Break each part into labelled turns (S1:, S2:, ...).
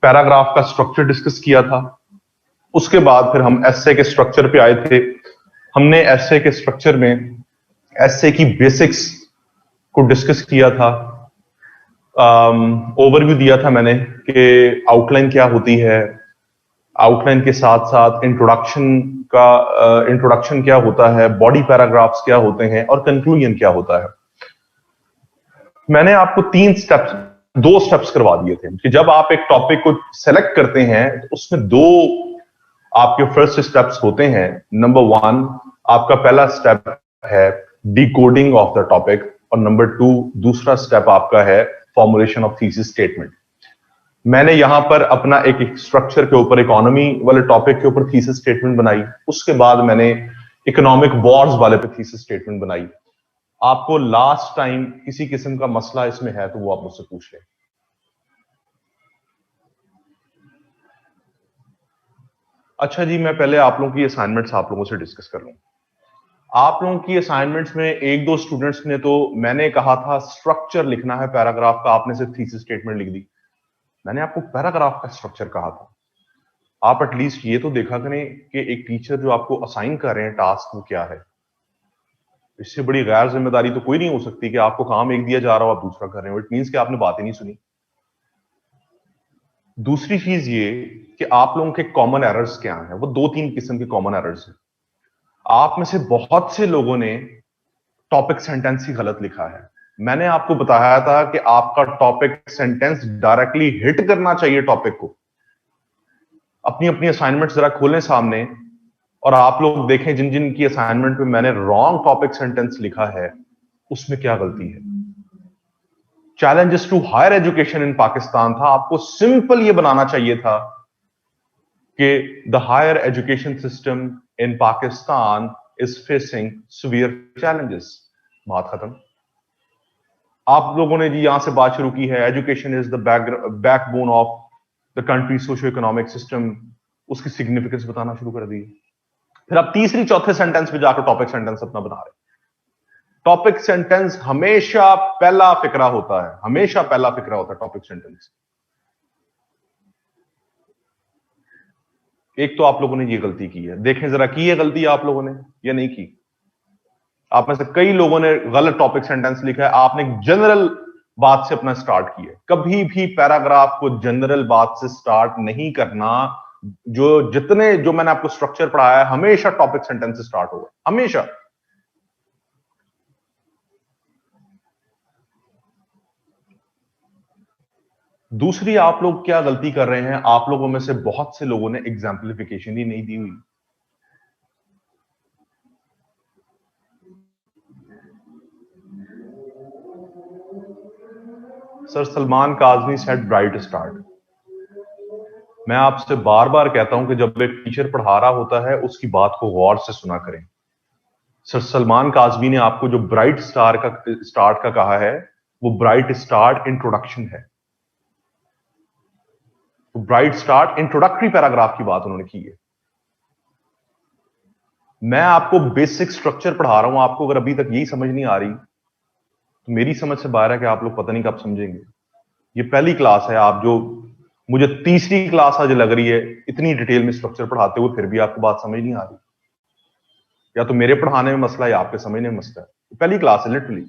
S1: Paragraph का structure discuss किया था। उसके बाद फिर हम एसे के स्ट्रक्चर पे आए थे। हमने एसे के स्ट्रक्चर में एसे की बेसिक्स को डिस्कस किया था। ओवरव्यू दिया था मैंने कि आउटलाइन क्या होती है, आउटलाइन के साथ साथ इंट्रोडक्शन क्या होता है, बॉडी पैराग्राफ्स क्या होते हैं और कंक्लूजन क्या होता है। मैंने आपको दो स्टेप्स करवा दिए थे कि जब आप एक टॉपिक को सेलेक्ट करते हैं तो उसमें दो आपके फर्स्ट स्टेप्स होते हैं। नंबर 1 आपका पहला स्टेप है डिकोडिंग ऑफ द टॉपिक और नंबर 2 दूसरा स्टेप आपका है फॉर्मुलेशन ऑफ थीसिस स्टेटमेंट। मैंने यहां पर अपना एक स्ट्रक्चर के ऊपर इकोनॉमी वाले टॉपिक के ऊपर थीसिस स्टेटमेंट बनाई। उसके बाद मैंने इकोनॉमिक वॉर्स वाले पे थीसिस स्टेटमेंट बनाई। आपको लास्ट टाइम किसी किस्म का मसला इसमें है तो वो आप मुझसे पूछ लें। अच्छा जी, मैं पहले आप लोगों की असाइनमेंट्स आप लोगों से डिस्कस कर लूं। आप लोगों की असाइनमेंट्स में एक दो स्टूडेंट्स ने तो मैंने कहा था स्ट्रक्चर लिखना है पैराग्राफ का, आपने सिर्फ थीसिस स्टेटमेंट लिख दी। मैंने आपको पैराग्राफ का स्ट्रक्चर कहा था। आप एटलीस्ट ये तो देखा करें कि एक टीचर जो आपको असाइन कर रहे हैं टास्क वो क्या है। इससे बड़ी गैर जिम्मेदारी तो कोई नहीं हो सकती कि आपको काम एक दिया जा रहा हो आप दूसरा कर रहे हो। इट मींस कि आपने बात ही नहीं सुनी। दूसरी चीज ये कि आप लोगों के कॉमन एरर्स क्या हैं, वो 2-3 किस्म के कॉमन एरर्स हैं। आप में से बहुत से लोगों ने टॉपिक सेंटेंस ही गलत लिखा है। मैंने आपको बताया था कि आपका टॉपिक सेंटेंस डायरेक्टली हिट करना चाहिए टॉपिक को। अपनी अपनी असाइनमेंट जरा खोलें सामने और आप लोग देखें जिन जिन की असाइनमेंट में मैंने रॉन्ग टॉपिक सेंटेंस लिखा है उसमें क्या गलती है। Challenges to higher education in Pakistan था, आपको सिंपल ये बनाना चाहिए था कि the higher education system in Pakistan is facing severe challenges. बात खत्म। आप लोगों ने जी यहां से बात शुरू की है education is the backbone of the country socio economic system, उसकी सिग्निफिकेंस बताना शुरू कर दी। फिर आप तीसरी चौथे सेंटेंस पे जाकर टॉपिक सेंटेंस अपना बना रहे। टॉपिक सेंटेंस हमेशा पहला फिक्रा होता है, हमेशा पहला फिक्रा होता है टॉपिक सेंटेंस। एक तो आप लोगों ने ये गलती की है, देखें जरा की है गलती आप लोगों ने या नहीं की। आप में से कई लोगों ने गलत टॉपिक सेंटेंस लिखा है। आपने जनरल बात से अपना स्टार्ट किया। कभी भी पैराग्राफ को जनरल बात से स्टार्ट नहीं करना। जो मैंने आपको स्ट्रक्चर पढ़ाया है हमेशा टॉपिक सेंटेंस से स्टार्ट होगा, हमेशा। दूसरी आप लोग क्या गलती कर रहे हैं, आप लोगों में से बहुत से लोगों ने एग्जाम्पलिफिकेशन ही नहीं दी हुई। Sir Salman Kazmi said bright start. मैं आपसे बार बार कहता हूं कि जब एक टीचर पढ़ा रहा होता है उसकी बात को गौर से सुना करें। सर सलमान काज़मी ने आपको जो ब्राइट स्टार्ट का कहा है वो ब्राइट स्टार्ट इंट्रोडक्शन है। तो ब्राइट स्टार्ट इंट्रोडक्टरी पैराग्राफ की बात उन्होंने की है। मैं आपको बेसिक स्ट्रक्चर पढ़ा रहा हूं, आपको अगर अभी तक यही समझ नहीं आ रही तो मेरी समझ से बाहर है कि आप लोग पता नहीं कब समझेंगे। ये पहली क्लास है, आप जो मुझे तीसरी क्लास आज लग रही है इतनी डिटेल में स्ट्रक्चर पढ़ाते हुए फिर भी आपको बात समझ नहीं आ रही। या तो मेरे पढ़ाने में मसला है या आपके समझने में मसला है। पहली क्लास है लिटरली,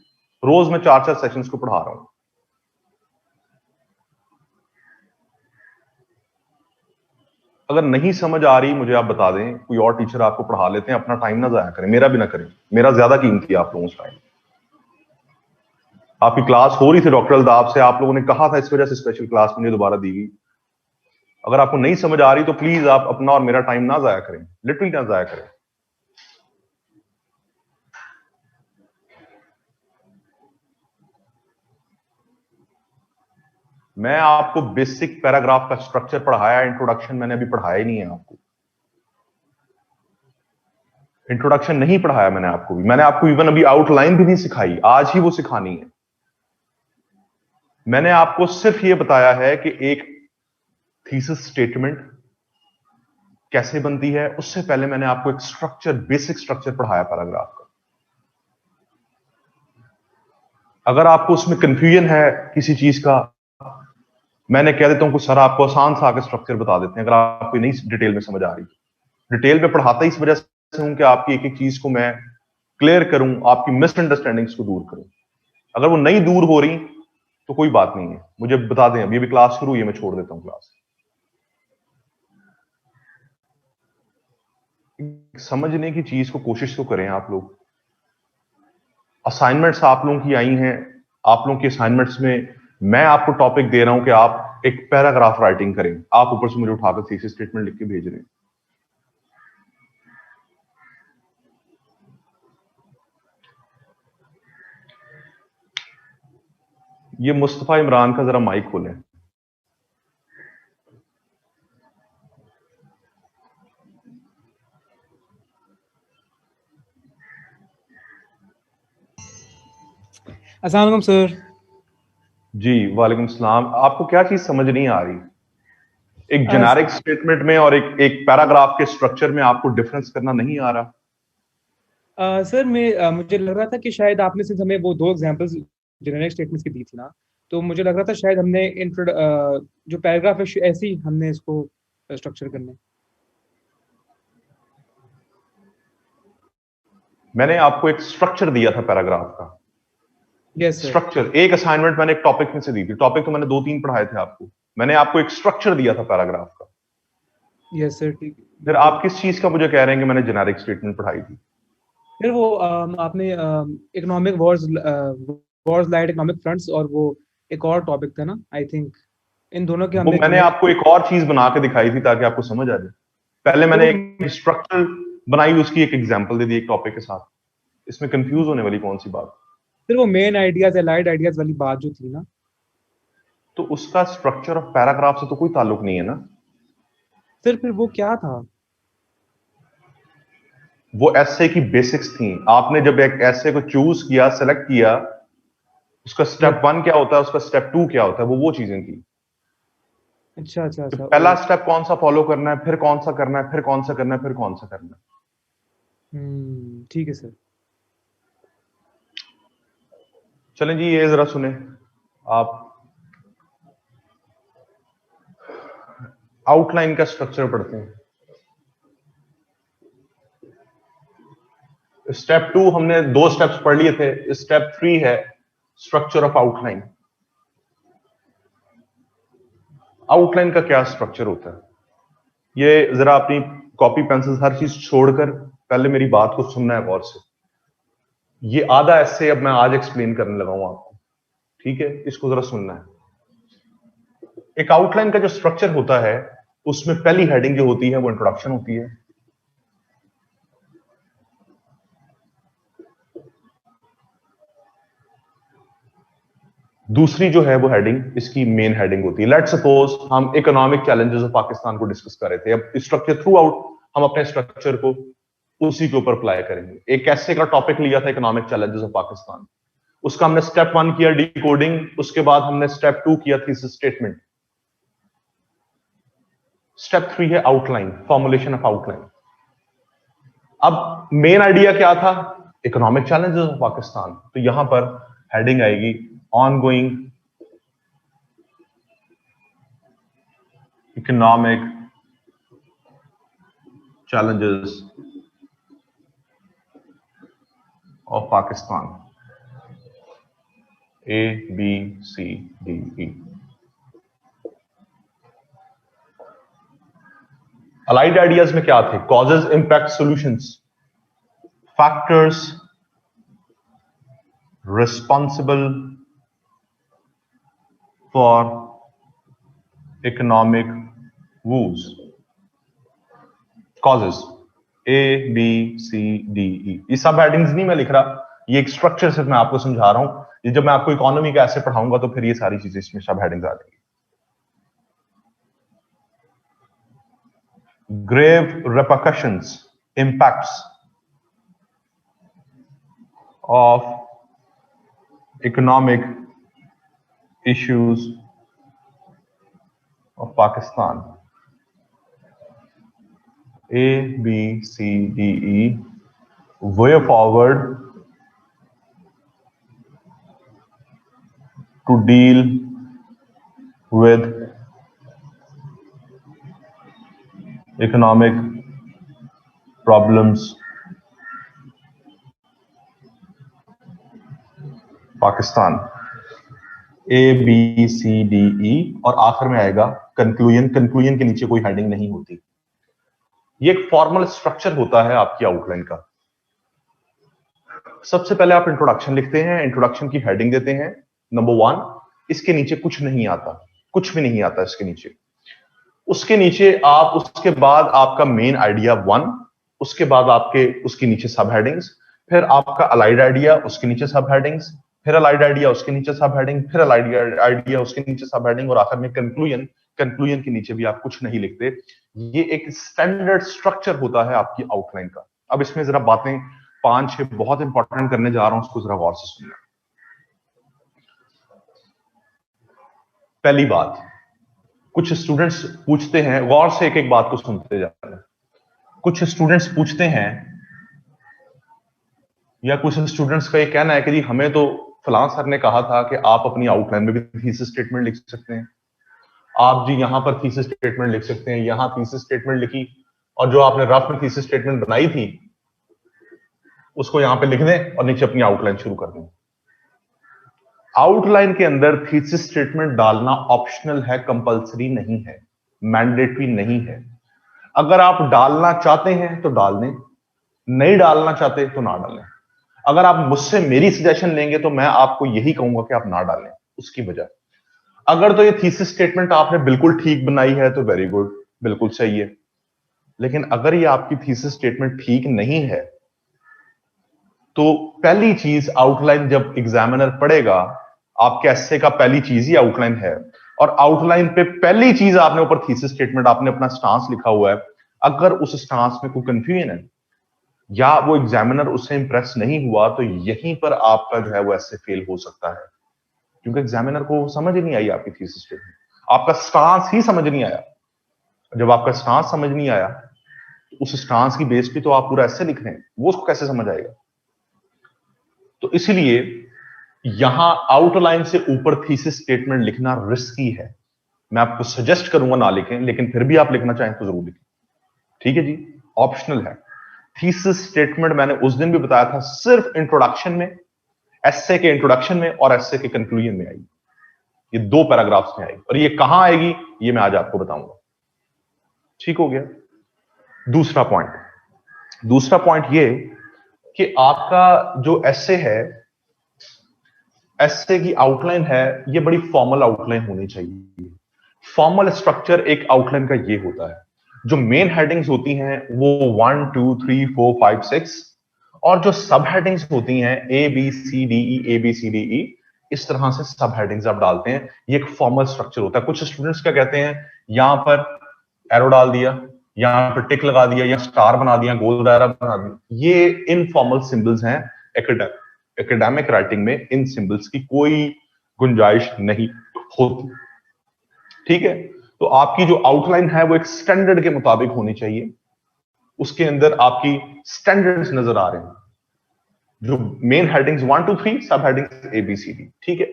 S1: रोज मैं 4-4 सेशंस को पढ़ा रहा हूं। अगर नहीं समझ आ रही मुझे आप बता दें, कोई और टीचर आपको पढ़ा लेते हैं। अपना टाइम ना जाया करें, मेरा भी ना करें, मेरा ज्यादा कीमती है आप लोगों से टाइम। आपकी क्लास हो रही थी डॉक्टर अल्ताफ से, आप लोगों ने कहा था इस वजह से स्पेशल क्लास मुझे दोबारा दी गई। अगर आपको नहीं समझ आ रही तो प्लीज आप अपना और मेरा टाइम ना जाया करें, लिटरली ना जाया करें। मैं आपको बेसिक पैराग्राफ का स्ट्रक्चर पढ़ाया, इंट्रोडक्शन मैंने अभी पढ़ाया ही नहीं है आपको। इंट्रोडक्शन नहीं पढ़ाया मैंने आपको भी, मैंने आपको इवन अभी आउटलाइन भी नहीं सिखाई, आज ही वो सिखानी है। मैंने आपको सिर्फ ये बताया है कि एक थीसिस स्टेटमेंट कैसे बनती है। उससे पहले मैंने आपको एक स्ट्रक्चर, बेसिक स्ट्रक्चर पढ़ाया पैराग्राफ का। अगर आपको उसमें कंफ्यूजन है किसी चीज का मैंने कह देता हूं कि सर आपको आसान सा आके स्ट्रक्चर बता देते हैं, अगर आपको नहीं डिटेल में समझ आ रही। डिटेल में पढ़ाता इस वजह से हूं कि आपकी एक एक चीज को मैं क्लियर करूं, आपकी मिसअंडरस्टैंडिंग्स को दूर करूं। अगर वो नहीं दूर हो रही तो कोई बात नहीं है, मुझे बता दें, अभी क्लास शुरू हुई है, मैं छोड़ देता हूं क्लास। समझने की चीज को कोशिश तो करें आप लोग। असाइनमेंट्स आप लोगों की आई हैं, आप लोगों की असाइनमेंट्स में मैं आपको टॉपिक दे रहा हूं कि आप एक पैराग्राफ राइटिंग करें, आप ऊपर से मुझे उठाकर थीसिस स्टेटमेंट लिख के भेज रहे हैं। ये मुस्तफा इमरान का जरा माइक खोलें।
S2: अस्सलाम वालेकुम सर।
S1: जी वालेकुम सलाम। आपको क्या चीज समझ नहीं आ रही? एक
S2: अ,
S1: जेनेरिक स्टेटमेंट में और एक पैराग्राफ के स्ट्रक्चर में आपको डिफरेंस करना नहीं आ रहा?
S2: सर मुझे लग रहा था कि शायद आपने सिर्फ हमें वो दो एग्जांपल्स जेनेरिक स्टेटमेंट्स की दी थी ना, तो मुझे लग रहा था शायद हमने जो पैराग्राफ है ऐसे ही हमने इसको स्ट्रक्चर करना है।
S1: मैंने आपको एक स्ट्रक्चर दिया था पैराग्राफ का।
S2: Yes sir.
S1: स्ट्रक्चर, एक असाइनमेंट मैंने एक टॉपिक में से दी थी, टॉपिक तो मैंने 2-3 पढ़ाए थे आपको। मैंने आपको एक स्ट्रक्चर दिया था पैराग्राफ का।
S2: यस सर, ठीक,
S1: फिर
S2: बिल्कुल।
S1: आप किस चीज का मुझे कह रहे हैं कि मैंने जेनेरिक स्टेटमेंट पढ़ाई थी?
S2: फिर वो आपने economic Wars Wars light economic fronts और वो एक और टॉपिक था ना, आई थिंक इन दोनों के
S1: वो
S2: हमने
S1: मैंने
S2: जेनेरिक।
S1: आपको एक और चीज बना के दिखाई थी ताकि आपको समझ आ जाए। पहले
S2: फिर
S1: मैंने
S2: वो
S1: एक स्ट्रक्चर बनाई, उसकी एक एग्जांपल दे दी एक टॉपिक के साथ। इसमें कंफ्यूज होने वाली कौन सी बात?
S2: फिर वो मेन आइडियाज एलाइड आइडियाज वाली बात जो थी ना।
S1: तो उसका स्ट्रक्चर ऑफ पैराग्राफ से तो कोई ताल्लुक नहीं है ना।
S2: सर फिर वो क्या था?
S1: वो एसे की बेसिक्स थी। आपने जब एक एसे को चूज किया, सेलेक्ट किया, उसका
S2: यस।
S1: स्टेप 1 क्या होता है, उसका स्टेप 2 क्या होता है, वो चीजें थी
S2: अच्छा अच्छा
S1: कि
S2: अच्छा,
S1: पहला
S2: ओ।
S1: स्टेप कौन सा फॉलो करना है, फिर कौन सा करना है, फिर कौन सा करना है, फिर कौन सा करना है।
S2: ठीक है सर।
S1: चलें जी, ये जरा सुने आप। आउटलाइन का स्ट्रक्चर पढ़ते हैं। स्टेप 2 हमने 2 स्टेप्स पढ़ लिए थे, स्टेप 3 है स्ट्रक्चर ऑफ आउटलाइन। आउटलाइन का क्या स्ट्रक्चर होता है, ये जरा अपनी कॉपी पेंसिल हर चीज छोड़कर पहले मेरी बात को सुनना है गौर से। ये आधा ऐसे अब मैं आज एक्सप्लेन करने लगा हूं आपको, ठीक है? इसको जरा सुनना है। एक आउटलाइन का जो स्ट्रक्चर होता है, उसमें पहली हेडिंग जो होती है वो इंट्रोडक्शन होती है। दूसरी जो है वो हेडिंग इसकी मेन हेडिंग होती है। लेट्स सपोज हम इकोनॉमिक चैलेंजेस ऑफ पाकिस्तान को डिस्कस कर रहे थे। अब स्ट्रक्चर थ्रू आउट हम अपने स्ट्रक्चर को उसी के ऊपर अप्लाई करेंगे। एक ऐसे का टॉपिक लिया था इकोनॉमिक चैलेंजेस ऑफ पाकिस्तान, उसका हमने स्टेप 1 किया डिकोडिंग, उसके बाद हमने स्टेप 2 किया थीसिस स्टेटमेंट। स्टेप 3 है आउटलाइन, फॉर्मुलेशन ऑफ आउटलाइन। अब मेन आइडिया क्या था? Economic challenges of Pakistan. तो यहां पर हेडिंग आएगी ongoing economic challenges of Pakistan. A, B, C, D, E. Allied ideas में क्या थे? Causes, impact, solutions, factors responsible for economic whose. Causes A, B, C, D, E। ये सब हेडिंग्स नहीं मैं लिख रहा, ये एक स्ट्रक्चर सिर्फ मैं आपको समझा रहा हूं। ये जब मैं आपको इकोनॉमी का ऐसे पढ़ाऊंगा तो फिर ये सारी चीजें इसमें सब हेडिंग्स आ जाएंगी। grave repercussions, impacts of economic issues of Pakistan. A, B, C, D, E. Way forward to deal with economic problems Pakistan, ABCDE, और आखिर में आएगा कंक्लूजन। कंक्लूजन के नीचे कोई हेडिंग नहीं होती। ये एक फॉर्मल स्ट्रक्चर होता है आपकी आउटलाइन का। सबसे पहले आप इंट्रोडक्शन लिखते हैं, इंट्रोडक्शन की हेडिंग देते हैं नंबर 1, इसके नीचे कुछ नहीं आता, कुछ भी नहीं आता इसके नीचे। उसके नीचे आप, उसके बाद आपका मेन आइडिया 1, उसके बाद आपके उसके नीचे सब हेडिंग्स, फिर आपका अलाइड आइडिया, उसके नीचे सब हेडिंग्स, फिर अलाइड आइडिया, उसके नीचे सब हेडिंग, फिर अलाइड आइडिया, उसके नीचे सब हेडिंग, और आखिर में कंक्लूजन। कंक्लूजन के नीचे भी आप कुछ नहीं लिखते। ये एक स्टैंडर्ड स्ट्रक्चर होता है आपकी आउटलाइन का। अब इसमें जरा बातें 5-6 बहुत इंपॉर्टेंट करने जा रहा हूं, उसको जरा गौर से सुनना। पहली बात, कुछ स्टूडेंट्स पूछते हैं, गौर से एक एक बात को सुनते जा रहे हैं। कुछ स्टूडेंट्स पूछते हैं, या कुछ स्टूडेंट्स का ये कहना है कि जी हमें तो फलां सर ने कहा था कि आप अपनी आउटलाइन में भी थीसिस स्टेटमेंट लिख सकते हैं, आप जी यहां पर थीसिस स्टेटमेंट लिख सकते हैं, यहां थीसिस स्टेटमेंट लिखी, और जो आपने रफ में थीसिस स्टेटमेंट बनाई थी उसको यहां पे लिख दें और नीचे अपनी आउटलाइन शुरू कर दें। आउटलाइन के अंदर थीसिस स्टेटमेंट डालना ऑप्शनल है, कंपलसरी नहीं है, मैंडेटरी नहीं है। अगर आप डालना चाहते हैं तो डाल दें, नहीं डालना चाहते तो ना डालें। अगर आप मुझसे मेरी सजेशन लेंगे तो मैं आपको यही कहूंगा कि आप ना डालें। उसकी वजह, अगर तो ये थीसिस स्टेटमेंट आपने बिल्कुल ठीक बनाई है तो वेरी गुड, बिल्कुल सही है। लेकिन अगर ये आपकी थीसिस स्टेटमेंट ठीक नहीं है, तो पहली चीज आउटलाइन जब एग्जामिनर पढ़ेगा, आपके एस्से का पहली चीज ही आउटलाइन है, और आउटलाइन पे पहली चीज आपने ऊपर थीसिस स्टेटमेंट, आपने अपना स्टांस लिखा हुआ है। अगर उस स्टांस में कोई कंफ्यूजन है या वो एग्जामिनर उससे इंप्रेस नहीं हुआ, तो यहीं पर आपका जो है वो एस्से फेल हो सकता है, क्योंकि एग्जामिनर को समझ नहीं आई आपकी थीसिस स्टेटमेंट, आपका स्टांस ही समझ नहीं आया। जब आपका स्टांस समझ नहीं आया, तो उस स्टांस की बेस पे तो आप पूरा एस्से लिख रहे हैं, वो उसको कैसे समझ आएगा? तो इसलिए यहां आउटलाइन से ऊपर थीसिस स्टेटमेंट लिखना रिस्की है। मैं आपको सजेस्ट करूंगा ना लिखें, लेकिन फिर भी आप लिखना चाहें तो जरूर लिखें। ठीक है जी, ऑप्शनल है। थीसिस स्टेटमेंट मैंने उस दिन भी बताया था, सिर्फ इंट्रोडक्शन में, एस्से के इंट्रोडक्शन में और एस्से के कंक्लूजन में आएगी। ये 2 पैराग्राफ्स में आएगी, और ये कहां आएगी ये मैं आज आपको बताऊंगा। ठीक हो गया। दूसरा पॉइंट ये कि आपका जो एस्से है, एस्से की आउटलाइन है, ये बड़ी फॉर्मल आउटलाइन होनी चाहिए। फॉर्मल स्ट्रक्चर एक आउटलाइन का ये होता है, जो मेन हेडिंग्स होती हैं वो 1 2 3 4 5 6, और जो सब हेडिंग्स होती हैं ABCDE, इस तरह से सब हेडिंग्स आप डालते हैं। ये एक फॉर्मल स्ट्रक्चर होता है। कुछ स्टूडेंट्स क्या कहते हैं, यहां पर एरो डाल दिया, यहां पर टिक लगा दिया, या स्टार बना दिया, गोल दायरा बना दिया, ये इनफॉर्मल सिंबल्स हैं। एकेडमिक राइटिंग में इन सिंबल्स की कोई गुंजाइश नहीं होती। ठीक है, तो आपकी जो आउटलाइन है वो एक स्टैंडर्ड के मुताबिक होनी चाहिए। उसके अंदर आपकी स्टैंडर्ड्स नजर आ रहे हैं, जो मेन हेडिंग्स 1 2 3, सब हेडिंग्स ABCD। ठीक है,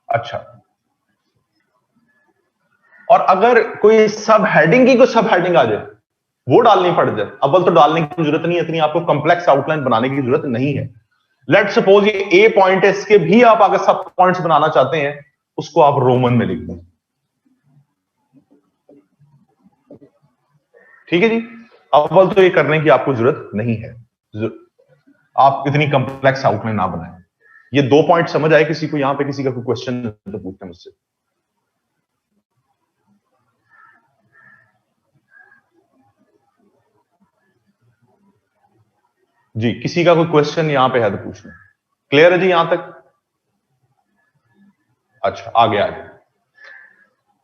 S1: अच्छा। और अगर कोई सब हेडिंग की कोई सब हेडिंग आ जाए, वो डालनी पड़ जाए, अव्वल तो डालने की जरूरत नहीं है, इतनी आपको कंप्लेक्स आउटलाइन बनाने की जरूरत नहीं है। लेट सपोज ये ए पॉइंट है, इसके भी आप अगर सब पॉइंट्स बनाना चाहते हैं, उसको आप रोमन में लिख दें। ठीक है जी, अव्वल तो ये करने की आपको जरूरत नहीं है, आप इतनी कंप्लेक्स आउटलाइन ना बनाएं। ये 2 पॉइंट समझ आए किसी को? यहां पे किसी का कोई क्वेश्चन तो पूछते मुझसे। जी, किसी का कोई क्वेश्चन यहां पे है तो पूछ लें। क्लियर है जी यहां तक? अच्छा, आगे आगे।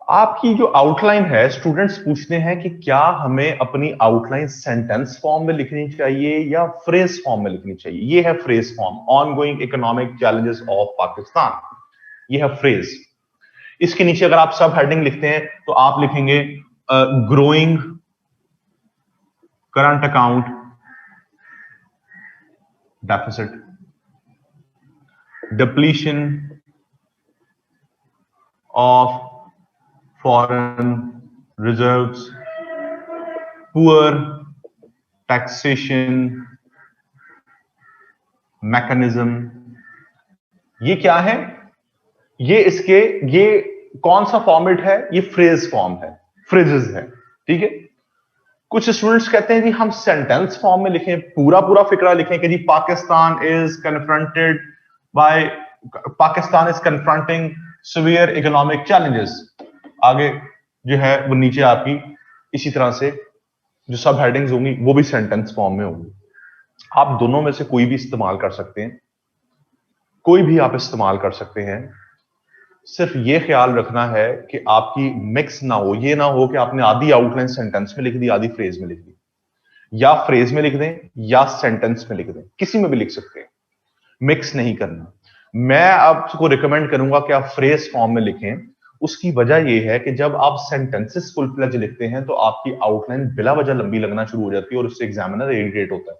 S1: आपकी जो आउटलाइन है, स्टूडेंट्स पूछते हैं कि क्या हमें अपनी आउटलाइन सेंटेंस फॉर्म में लिखनी चाहिए या फ्रेज फॉर्म में लिखनी चाहिए? ये है phrase form, ongoing economic challenges of Pakistan, ये है फ्रेज। इसके नीचे अगर आप सब हेडिंग लिखते हैं तो आप लिखेंगे growing current account deficit, depletion of foreign reserves, poor taxation mechanism, ये क्या है? ये कौन सा फॉर्मेट है? ये फ्रेज फॉर्म है, फ्रेजेस है, ठीक है। कुछ स्टूडेंट्स कहते हैं जी हम सेंटेंस फॉर्म में लिखें, पूरा पूरा फिक्रा लिखें कि जी Pakistan is confronting severe economic challenges. आगे जो है वो नीचे आपकी इसी तरह से जो सब हेडिंग्स होंगी वो भी सेंटेंस फॉर्म में होंगी। आप दोनों में से कोई भी इस्तेमाल कर सकते हैं, कोई भी आप इस्तेमाल कर सकते हैं। सिर्फ ये ख्याल रखना है कि आपकी मिक्स ना हो, ये ना हो कि आपने आधी आउटलाइन सेंटेंस में लिख दी, आधी फ्रेज में लिख दी, या फ्रेज में लिख दें या सेंटेंस में लिख दें, किसी में भी लिख सकते हैं, मिक्स नहीं करना। मैं आपको रिकमेंड करूंगा कि आप फ्रेज फॉर्म में लिखें। उसकी वजह यह है कि जब आप सेंटेंसेस फुल फ्लेज लिखते हैं तो आपकी आउटलाइन बिला वजह लंबी लगना शुरू हो जाती है और उससे एग्जामिनर इरिटेट होता है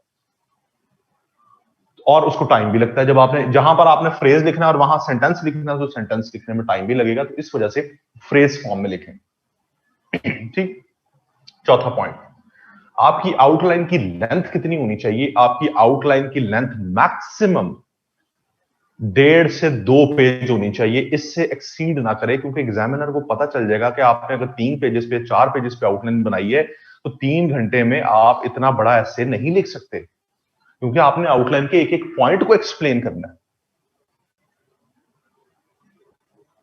S1: और उसको टाइम भी लगता है। जब आपने जहां पर आपने फ्रेज लिखना है और वहां सेंटेंस लिखना है तो सेंटेंस लिखने में टाइम भी लगेगा, तो इस वजह से फ्रेज फॉर्म में लिखें। ठीक। चौथा पॉइंट, आपकी आउटलाइन की लेंथ कितनी होनी चाहिए? आपकी आउटलाइन की लेंथ मैक्सिमम 1.5 से 2 पेज होनी चाहिए, इससे एक्सीड ना करे, क्योंकि एग्जामिनर को पता चल जाएगा कि आपने अगर 3 पेजेस पे 4 पेजेस पे आउटलाइन बनाई है तो 3 घंटे में आप इतना बड़ा ऐसे नहीं लिख सकते, क्योंकि आपने आउटलाइन के एक एक पॉइंट को एक्सप्लेन करना है।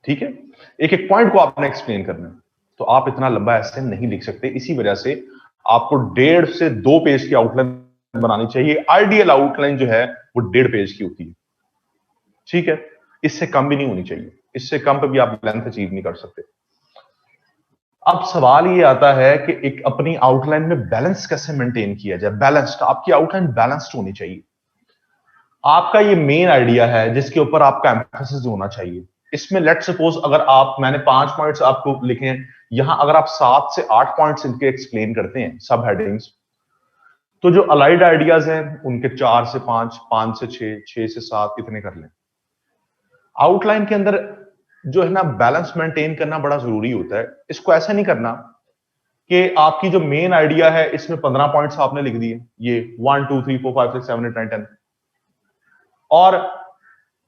S1: ठीक है, एक एक पॉइंट को आपने एक्सप्लेन करना है, तो आप इतना लंबा ऐसे नहीं लिख सकते। इसी वजह से आपको 1.5 से 2 पेज की आउटलाइन बनानी चाहिए। आइडियल आउटलाइन जो है वो 1.5 पेज की होती है, ठीक है, इससे कम भी नहीं होनी चाहिए, इससे कम पे भी आप लेंथ अचीव नहीं कर सकते। अब सवाल ये आता है कि एक अपनी आउटलाइन में बैलेंस कैसे मेंटेन किया जाए। बैलेंस्ड, आपकी आउटलाइन बैलेंस्ड होनी चाहिए। आपका ये मेन आइडिया है जिसके ऊपर आपका एम्फेसिस होना चाहिए। इसमें लेट सपोज अगर मैंने 5 पॉइंट्स आपको लिखे हैं, यहां अगर आप 7 से 8 पॉइंट्स इनके एक्सप्लेन करते हैं सब हेडिंग्स, तो जो अलाइड आइडियाज हैं उनके 4 से 5, 5 से 6, 6 से 7 इतने कर लें। आउटलाइन के अंदर जो है ना बैलेंस मेंटेन करना बड़ा जरूरी होता है। इसको ऐसा नहीं करना कि आपकी जो मेन आइडिया है इसमें 15 पॉइंट्स आपने लिख दिए, ये 1 2 3 4 5 6 7 8 9 10, और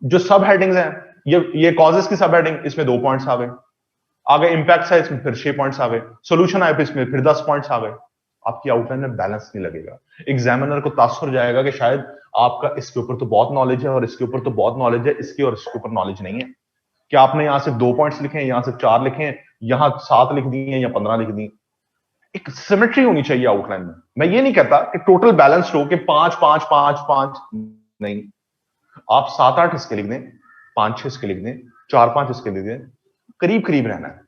S1: जो सब हेडिंग्स हैं ये कॉजेस की सब हेडिंग, इसमें 2 पॉइंट्स आ गए, आगे इंपैक्ट्स है इसमें फिर 6 पॉइंट्स आ गए, सोल्यूशन आए इसमें फिर 10 पॉइंट्स आ गए। आपकी आउटलाइन में बैलेंस नहीं लगेगा। एग्जामिनर को तासुर जाएगा कि शायद आपका इसके ऊपर तो बहुत नॉलेज है और इसके ऊपर तो बहुत नॉलेज है, इसके और इसके ऊपर नॉलेज नहीं है। कि आपने यहां से 2 पॉइंट्स लिखे हैं, यहां से 4 लिखे हैं, यहां 7 लिख दिए या 15 लिख दिए। एक सिमेट्री होनी चाहिए आउटलाइन में। मैं ये नहीं कहता कि टोटल बैलेंस्ड हो कि 5 5 5 5, नहीं, आप 7 8 इसके लिख दें, 5 6 इसके लिख दें, 4 5 इसके लिख दें, करीब करीब रहना है।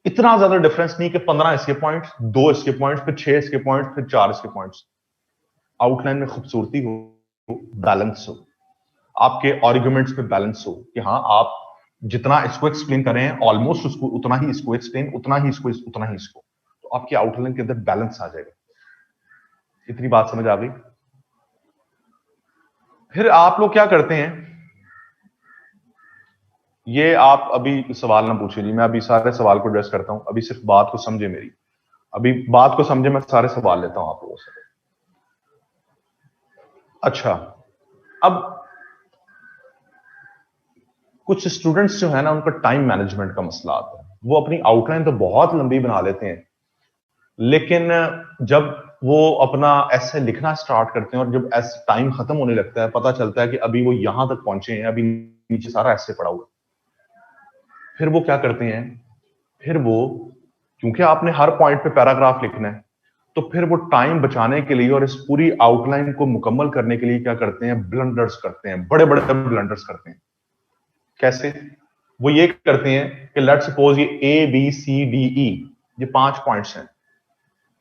S1: इतना ज्यादा डिफरेंस नहीं कि 15 इसके पॉइंट्स, 2 इसके पॉइंट्स, फिर 6 इसके पॉइंट्स, फिर 4 इसके पॉइंट्स। आउटलाइन में खूबसूरती हो, बैलेंस हो, आपके आर्गुमेंट्स में बैलेंस हो कि हाँ आप जितना इसको एक्सप्लेन कर रहे हैं ऑलमोस्ट उसको उतना ही इसको एक्सप्लेन, उतना ही इसको, उतना ही इसको, तो आपकी आउटलाइन के अंदर बैलेंस आ जाएगा। इतनी बात समझ आ गई? फिर आप लोग क्या करते हैं, ये आप अभी सवाल ना पूछिए जी, मैं अभी सारे सवाल को एड्रेस करता हूं, अभी सिर्फ बात को समझे मेरी, अभी बात को समझे, मैं सारे सवाल लेता हूं आप लोगों से। अच्छा, अब कुछ स्टूडेंट्स जो है ना उनका टाइम मैनेजमेंट का मसला आता है। वो अपनी आउटलाइन तो बहुत लंबी बना लेते हैं, लेकिन जब वो अपना ऐसे लिखना स्टार्ट करते हैं और जब ऐसे टाइम खत्म होने लगता है, पता चलता है कि अभी वो यहां तक पहुंचे हैं, अभी नीचे सारा ऐसे पड़ा हुआ। फिर वो क्या करते हैं, फिर वो, क्योंकि आपने हर पॉइंट पे पैराग्राफ लिखना है, तो फिर वो टाइम बचाने के लिए और इस पूरी आउटलाइन को मुकम्मल करने के लिए क्या करते हैं, ब्लंडर्स करते हैं, बड़े बड़े ब्लंडर्स करते हैं। कैसे? वो ये करते हैं कि लेट्स सपोज ये ABCDE, ये 5 पॉइंट्स हैं,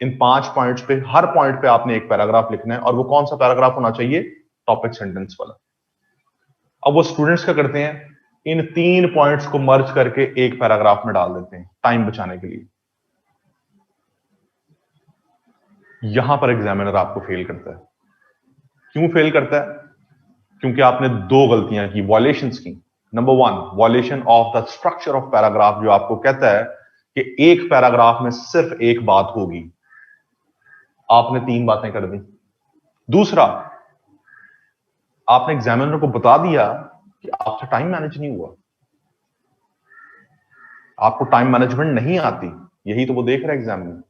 S1: इन 5 पॉइंट्स पे हर पॉइंट पे आपने एक पैराग्राफ लिखना है, और वो कौन सा पैराग्राफ होना चाहिए, टॉपिक सेंटेंस वाला। अब वो स्टूडेंट्स क्या करते हैं, इन 3 पॉइंट्स को मर्ज करके एक पैराग्राफ में डाल देते हैं टाइम बचाने के लिए। यहां पर एग्जामिनर आपको फेल करता है। क्यों फेल करता है? क्योंकि आपने 2 गलतियां की, वॉयलेशंस की। Number 1, violation of the structure of paragraph, जो आपको कहता है कि एक पैराग्राफ में सिर्फ एक बात होगी, आपने 3 बातें कर दी। दूसरा, आपने एग्जामिनर को बता दिया कि आपसे टाइम मैनेज नहीं हुआ, आपको टाइम मैनेजमेंट नहीं आती, यही तो वो देख रहा है एग्जाम में,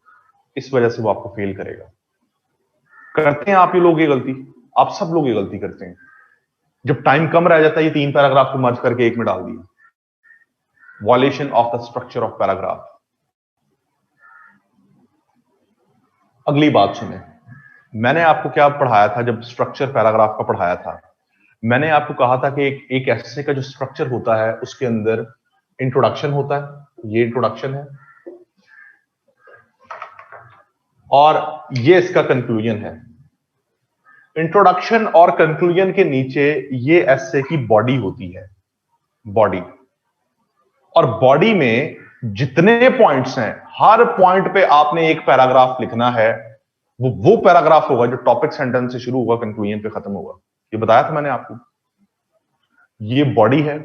S1: इस वजह से वो आपको फेल करेगा। करते हैं आप ये लोग ये गलती, आप सब लोग ये गलती करते हैं। जब टाइम कम रह जाता है, ये 3 पैराग्राफ को मर्ज करके एक में डाल दिया। Violation of the structure of paragraph. अगली बात सुने, मैंने आपको क्या पढ़ाया था जब स्ट्रक्चर पैराग्राफ का पढ़ाया था? मैंने आपको कहा था कि एक एसे का जो स्ट्रक्चर होता है उसके अंदर इंट्रोडक्शन होता है, ये इंट्रोडक्शन है, और ये इसका कंक्लूजन है। इंट्रोडक्शन और कंक्लूजन के नीचे ये एसे की बॉडी होती है, बॉडी। और बॉडी में जितने पॉइंट्स हैं, हर पॉइंट पे आपने एक पैराग्राफ लिखना है। वो पैराग्राफ होगा जो टॉपिक सेंटेंस से शुरू होगा, कंक्लूजन पे खत्म होगा। ये बताया था मैंने आपको। ये बॉडी है,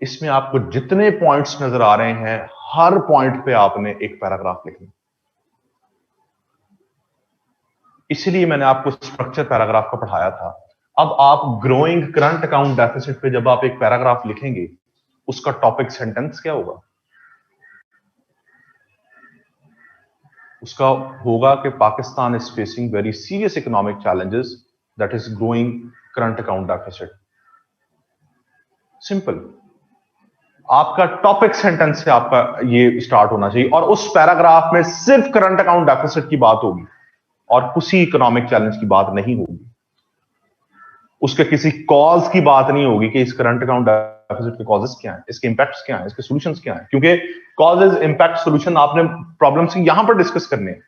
S1: इसमें आपको जितने पॉइंट्स नजर आ रहे हैं, हर पॉइंट पे आपने एक पैराग्राफ लिखना। इसलिए मैंने आपको स्ट्रक्चर पैराग्राफ का पढ़ाया था। अब आप ग्रोइंग करंट अकाउंट डेफिसिट पे जब आप एक पैराग्राफ लिखेंगे, उसका टॉपिक सेंटेंस क्या होगा? उसका होगा कि Pakistan is facing very serious economic challenges, that is growing current account deficit. Simple. आपका टॉपिक सेंटेंस से आपका ये स्टार्ट होना चाहिए, और उस पैराग्राफ में सिर्फ करंट अकाउंट डेफिसिट की बात होगी और किसी इकोनॉमिक चैलेंज की बात नहीं होगी। उसके किसी कॉज की बात नहीं होगी कि इस करंट अकाउंट डेफिसिट के कॉजेस क्या हैं, इसके इंपैक्ट्स क्या हैं, इसके सॉल्यूशंस क्या हैं, क्योंकि कॉजेस, इंपैक्ट, सॉल्यूशन आपने प्रॉब्लम्स यहां पर डिस्कस करने हैं।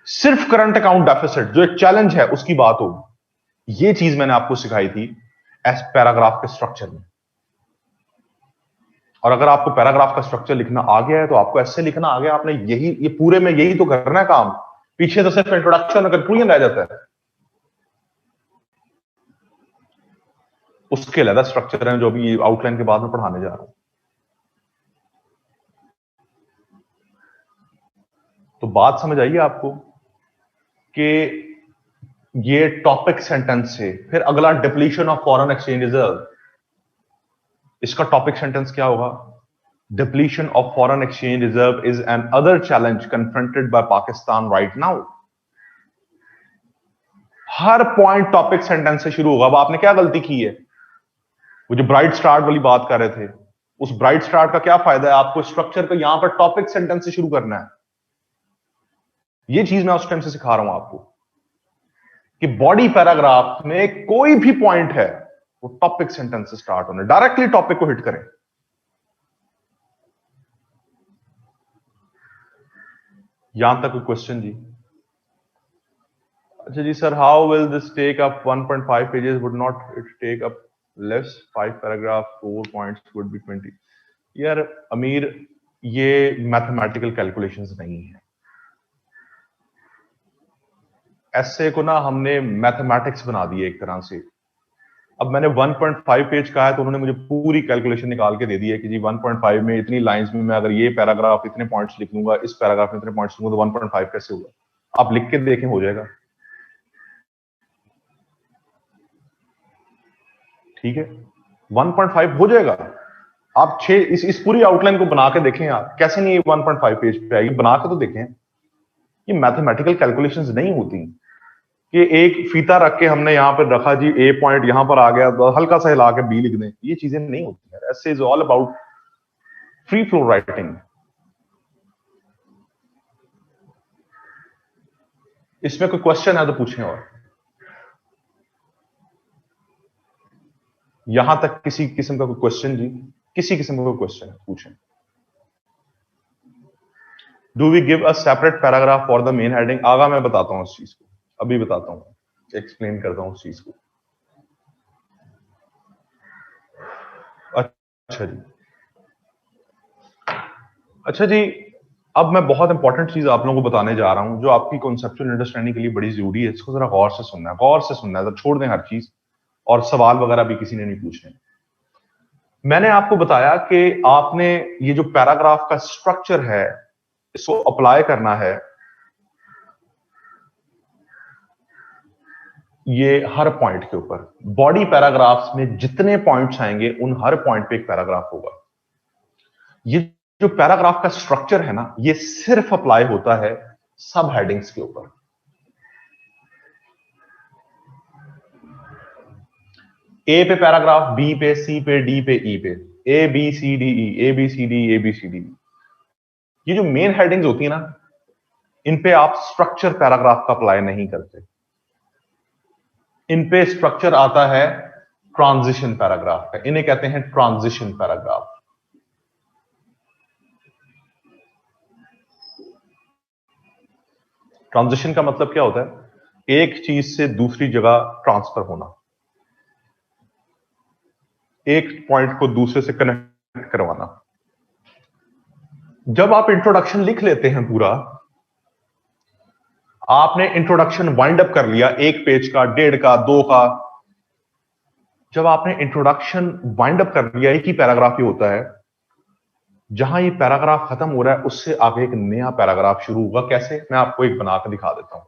S1: सिर्फ करंट अकाउंट डेफिसिट जो एक चैलेंज है उसकी बात होगी। ये चीज मैंने आपको सिखाई थी एस पैराग्राफ के स्ट्रक्चर में। और अगर आपको पैराग्राफ का स्ट्रक्चर लिखना आ गया है तो आपको ऐसे लिखना आ गया, आपने ये पूरे में यही तो करना है काम। पीछे तो सिर्फ इंट्रोडक्शन और कंक्लूजन रह जाता है। उसके अलग स्ट्रक्चर है जो भी आउटलाइन के बाद में पढ़ाने जा रहा हूं। तो बात समझ आइए आपको कि ये टॉपिक सेंटेंस से फिर अगला depletion of foreign exchange reserve. इसका टॉपिक सेंटेंस क्या होगा? Depletion of foreign exchange reserve is an other challenge confronted by Pakistan right now. हर पॉइंट टॉपिक सेंटेंस से शुरू होगा। अब आपने क्या गलती की है? वो जो ब्राइट स्टार्ट वाली बात कर रहे थे, उस ब्राइट स्टार्ट का क्या फायदा है? आपको स्ट्रक्चर को यहां पर टॉपिक सेंटेंस से शुरू करना है। ये चीज मैं उस टाइम से सिखा रहा हूं आपको कि बॉडी पैराग्राफ में कोई भी पॉइंट है वो टॉपिक सेंटेंस से स्टार्ट होने, डायरेक्टली टॉपिक को हिट करें। यहां तक कोई क्वेश्चन जी? अच्छा जी sir, how will this take up 1.5 pages? Would not it take up less? 5 paragraph, 4 points would be 20। यार अमीर, ये मैथमेटिकल कैलकुलेशंस नहीं है। ऐसे को ना हमने मैथमेटिक्स बना दी है एक तरह से। अब मैंने 1.5 पेज का है तो उन्होंने मुझे पूरी कैलकुलेशन निकाल के दे दी है कि जी 1.5 में इतनी लाइंस में मैं अगर ये पैराग्राफ इतने पॉइंट्स लिख लूंगा, इस पैराग्राफ में इतने पॉइंट्स लिखूंगा, तो 1.5 कैसे होगा? आप लिख के देखें, हो जाएगा। ठीक है, 1.5 हो जाएगा। आप 6 इस पूरी आउटलाइन को बना के देखें, आप कैसे नहीं 1.5 पेज पे आएगी, बना के तो देखें। ये मैथमेटिकल कैलकुलेशंस नहीं होती कि एक फीता रख के हमने यहां पर रखा जी, ए पॉइंट यहां पर आ गया तो हल्का सा हिला के बी लिख दें। ये चीजें नहीं होती है। ऐसे is all about free flow writing. इसमें कोई क्वेश्चन है तो पूछें। और यहां तक किसी किस्म का कोई क्वेश्चन जी? किसी किस्म का कोई क्वेश्चन है पूछें। Do we give a separate paragraph for the main heading? आगा मैं बताता हूं उस चीज को, अभी बताता हूं, एक्सप्लेन करता हूं उस चीज को। अच्छा जी, अच्छा जी, अब मैं बहुत इंपॉर्टेंट चीज आप लोगों को बताने जा रहा हूं जो आपकी कॉन्सेप्चुअल अंडरस्टैंडिंग के लिए बड़ी जरूरी है। इसको जरा गौर से सुनना है, गौर से सुनना है, तो छोड़ दें हर चीज, और सवाल वगैरह भी किसी ने नहीं पूछने। मैंने आपको बताया कि आपने ये जो पैराग्राफ का स्ट्रक्चर है इसको अप्लाई करना है ये हर पॉइंट के ऊपर बॉडी पैराग्राफ्स में जितने पॉइंट्स आएंगे उन हर पॉइंट पे एक पैराग्राफ होगा। ये जो पैराग्राफ का स्ट्रक्चर है ना, ये सिर्फ अप्लाई होता है सब हेडिंग्स के ऊपर। ए पे पैराग्राफ, बी पे, सी पे, डी पे, ई पे, A B C D E, A B C D, A B C D. ये जो मेन हेडिंग्स होती है ना, इन पे आप स्ट्रक्चर पैराग्राफ का अप्लाई नहीं करते। इन पे स्ट्रक्चर आता है ट्रांजिशन पैराग्राफ का। इन्हें कहते हैं ट्रांजिशन पैराग्राफ। ट्रांजिशन का मतलब क्या होता है? एक चीज से दूसरी जगह ट्रांसफर होना, एक पॉइंट को दूसरे से कनेक्ट करवाना। जब आप इंट्रोडक्शन लिख लेते हैं पूरा, आपने इंट्रोडक्शन वाइंड अप कर लिया, एक पेज का, 1.5 का, 2 का। जब आपने इंट्रोडक्शन वाइंड अप कर लिया, एक ही पैराग्राफ ही होता है, जहां ये पैराग्राफ खत्म हो रहा है उससे आगे एक नया पैराग्राफ शुरू होगा। कैसे? मैं आपको एक बनाकर दिखा देता हूं।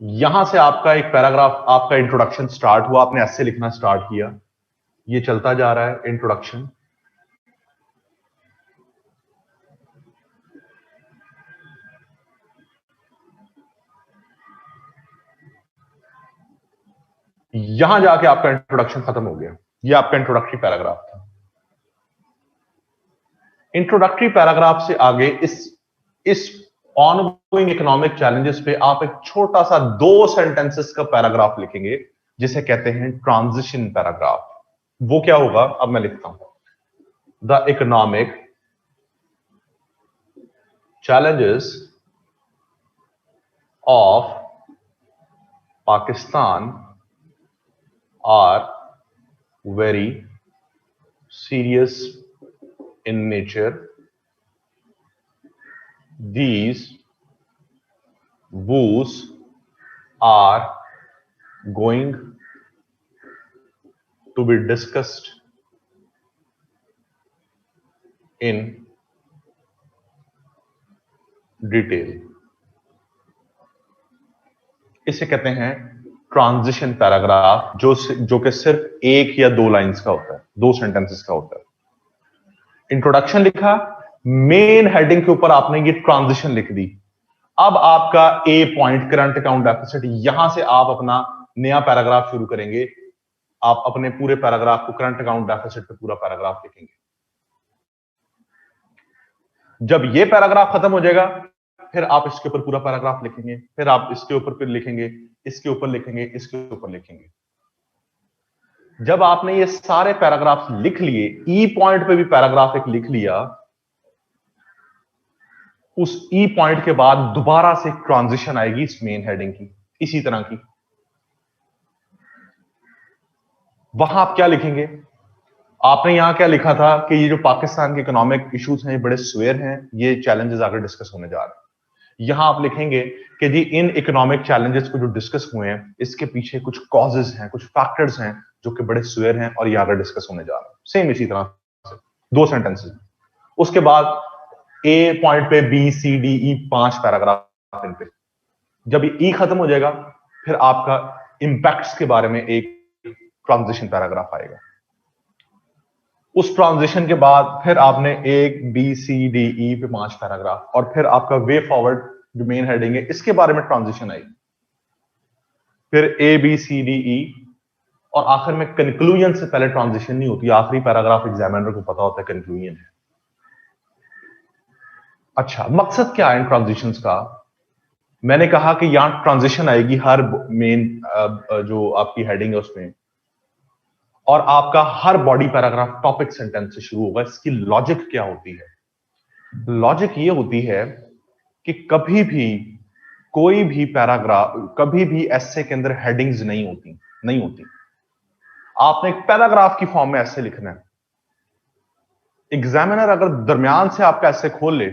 S1: यहां से आपका एक पैराग्राफ, आपका इंट्रोडक्शन स्टार्ट हुआ, आपने ऐसे लिखना स्टार्ट किया, ये चलता जा रहा है इंट्रोडक्शन। यहां जाके आपका इंट्रोडक्शन खत्म हो गया। ये आपका इंट्रोडक्टरी पैराग्राफ था। इंट्रोडक्टरी पैराग्राफ से आगे इस ऑनगोइंग इकोनॉमिक चैलेंजेस पे आप एक छोटा सा 2 सेंटेंसेस का पैराग्राफ लिखेंगे, जिसे कहते हैं ट्रांजिशन पैराग्राफ। वो क्या होगा? अब मैं लिखता हूं, the economic challenges of Pakistan are very serious in nature. These woes are going to be discussed in detail. इसे कहते हैं ट्रांजिशन पैराग्राफ, जो कि सिर्फ 1 या 2 लाइंस का होता है, 2 सेंटेंसेस का होता है। इंट्रोडक्शन लिखा, मेन हेडिंग के ऊपर आपने ये ट्रांजिशन लिख दी। अब आपका ए पॉइंट करंट अकाउंट डेफिसिट, यहां से आप अपना नया पैराग्राफ शुरू करेंगे। आप अपने पूरे पैराग्राफ को करंट अकाउंट डेफिसिट पे पूरा पैराग्राफ लिखेंगे। जब ये पैराग्राफ खत्म हो जाएगा, फिर आप इसके ऊपर पूरा पैराग्राफ लिखेंगे, फिर आप इसके ऊपर फिर लिखेंगे, इसके ऊपर लिखेंगे, इसके ऊपर लिखेंगे। जब आपने ये सारे पैराग्राफ लिख लिए, ई पॉइंट पे भी पैराग्राफ एक लिख लिया, उस ई पॉइंट के बाद दोबारा से ट्रांजिशन आएगी इस मेन हेडिंग की, इसी तरह की। वहां आप क्या लिखेंगे? आपने यहां क्या लिखा था कि ये जो पाकिस्तान के इकोनॉमिक इश्यूज हैं, ये बड़े स्वेयर हैं, ये चैलेंजेस आगे डिस्कस होने जा रहे हैं। यहां आप लिखेंगे कि जी इन इकोनॉमिक चैलेंजेस को जो डिस्कस हुए हैं, इसके पीछे कुछ कॉजेज हैं, कुछ फैक्टर्स हैं जो कि बड़े स्वेयर हैं और ये आगे डिस्कस होने जा रहे हैं। सेम इसी तरह से 2 सेंटेंसेस। उसके बाद ए पॉइंट पे B C D E 5 paragraph इन पे। जब ये ई खत्म हो जाएगा, फिर आपका इंपैक्ट्स के बारे में एक ट्रांजिशन पैराग्राफ आएगा। उस ट्रांजिशन के बाद फिर आपने 1 बी सी डी ई पे 5 पैराग्राफ, और फिर आपका वे फॉरवर्ड जो मेन हेडिंग है, इसके बारे में ट्रांजिशन आएगी। फिर ए बी सी डी ई, और आखिर में कंक्लूजन से पहले ट्रांजिशन नहीं होती। आखिरी पैराग्राफ एग्जामिनर को पता होता है कंक्लूजन है। अच्छा, मकसद क्या है इन ट्रांजिशंस का? मैंने कहा कि यहां ट्रांजिशन आएगी हर मेन जो आपकी हेडिंग है उसमें, और आपका हर बॉडी पैराग्राफ टॉपिक सेंटेंस से शुरू होगा। इसकी लॉजिक क्या होती है? लॉजिक ये होती है कि कभी भी कोई भी पैराग्राफ, कभी भी एसे के अंदर हेडिंग्स नहीं होती। आपने एक पैराग्राफ की फॉर्म में ऐसे लिखना है। एग्जामिनर अगर दरमियान से आपका ऐसे खोल ले,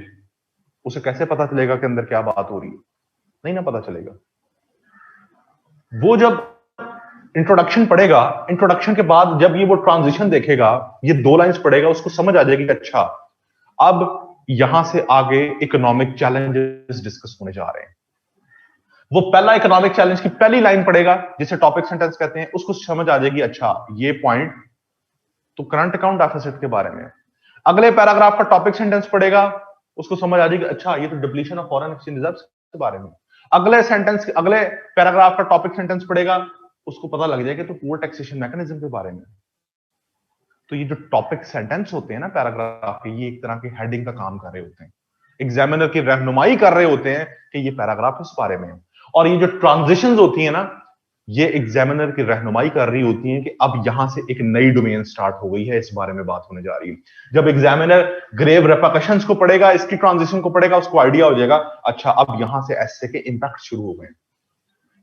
S1: उसे कैसे पता चलेगा कि अंदर क्या बात हो रही है? नहीं ना पता चलेगा। वो जब इंट्रोडक्शन पढ़ेगा, इंट्रोडक्शन के बाद जब ये वो ट्रांजिशन देखेगा, ये 2 लाइंस पढ़ेगा, उसको समझ आ जाएगी कि अच्छा अब यहां से आगे इकोनॉमिक चैलेंजेस डिस्कस होने जा रहे हैं। वो पहला इकोनॉमिक चैलेंज की पहली लाइन पढ़ेगा जिसे टॉपिक सेंटेंस कहते हैं, उसको समझ आ जाएगी अच्छा ये पॉइंट तो करंट अकाउंट डेफिसिट के बारे में है। अगले पैराग्राफ का टॉपिक सेंटेंस पढ़ेगा, उसको समझ आ जाएगी अच्छा ये तो depletion of foreign exchange reserves के बारे में। अगले पैराग्राफ का टॉपिक सेंटेंस पढ़ेगा, उसको पता लग जाएगा तो पुअर टैक्सेशन मैकेनिज्म के बारे में। तो ये जो टॉपिक सेंटेंस होते हैं ना पैराग्राफ के, ये एक तरह के हेडिंग का काम कर रहे होते हैं, एग्जामिनर की रहनुमाई कर रहे होते हैं कि ये पैराग्राफ इस बारे में है। और ये जो ट्रांजिशंस होती है ना, ये एग्जामिनर की रहनुमाई कर रही होती है कि अब यहां से एक नई डोमेन स्टार्ट हो गई है, इस बारे में बात होने जा रही है। जब एग्जामिनर ग्रेव रेपरकशंस को पढ़ेगा, इसकी ट्रांजिशन को पढ़ेगा, उसको आइडिया हो जाएगा अच्छा अब यहां से एसे के इंपैक्ट शुरू हो गए।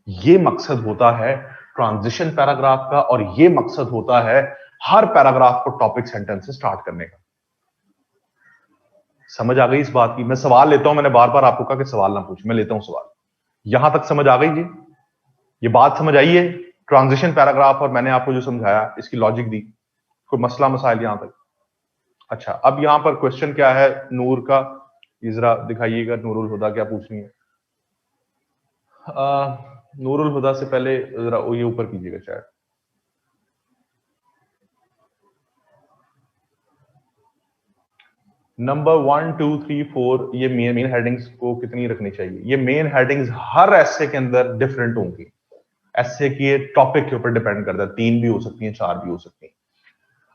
S1: ये मकसद होता है ट्रांजिशन पैराग्राफ का, और ये मकसद होता है हर पैराग्राफ को टॉपिक सेंटेंस से स्टार्ट करने का। समझ आ गई इस बात की? मैं सवाल लेता हूं, मैंने बार बार आपको कहा कि सवाल ना पूछ, मैं लेता हूं सवाल। यहां तक समझ आ गई जी? ये बात समझ आई है ट्रांजिशन पैराग्राफ, और मैंने आपको जो समझाया इसकी लॉजिक दी, कोई मसला मसाइल यहां तक? अच्छा, अब यहां पर क्वेश्चन क्या है नूर का, ये जरा दिखाइएगा। नूरुल हुदा क्या पूछ रही है? नूरुल हुदा से पहले जरा ये ऊपर कीजिएगा शायद। नंबर 1 2 3 4 ये मेन हेडिंग्स को कितनी रखनी चाहिए? ये मेन हेडिंग्स हर एसे के अंदर डिफरेंट होंगी, एसे के टॉपिक के ऊपर डिपेंड करता है, 3 भी हो सकती हैं, 4 भी हो सकती हैं।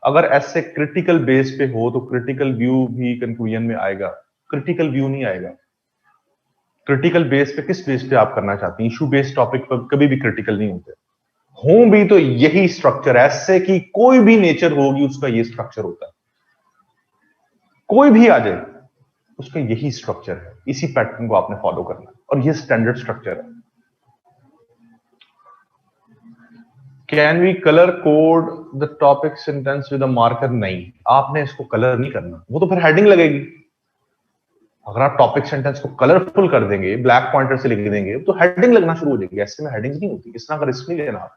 S1: अगर एसे क्रिटिकल बेस पे हो तो क्रिटिकल व्यू भी कंक्लूजन में आएगा, क्रिटिकल व्यू नहीं आएगा। क्रिटिकल बेस पे किस बेस पे आप करना चाहती हैं? इशू बेस्ड टॉपिक पर कभी भी क्रिटिकल नहीं होते, हों भी तो यही स्ट्रक्चर, एसे की कोई भी नेचर होगी उसका ये स्ट्रक्चर होता है, कोई भी आ जाए उसका यही स्ट्रक्चर है, इसी पैटर्न को आपने फॉलो करना है, और ये स्टैंडर्ड स्ट्रक्चर है। Can we colour code the topic sentence with a marker? नहीं, आपने इसको कलर नहीं करना, वो तो फिर हेडिंग लगेगी। अगर आप टॉपिक सेंटेंस को कलरफुल कर देंगे, ब्लैक पॉइंटर से लिख देंगे, तो हेडिंग लगना शुरू हो जाएगी। ऐसे में हेडिंग्स नहीं होती, इस तरह का रिस्क नहीं लेना आप।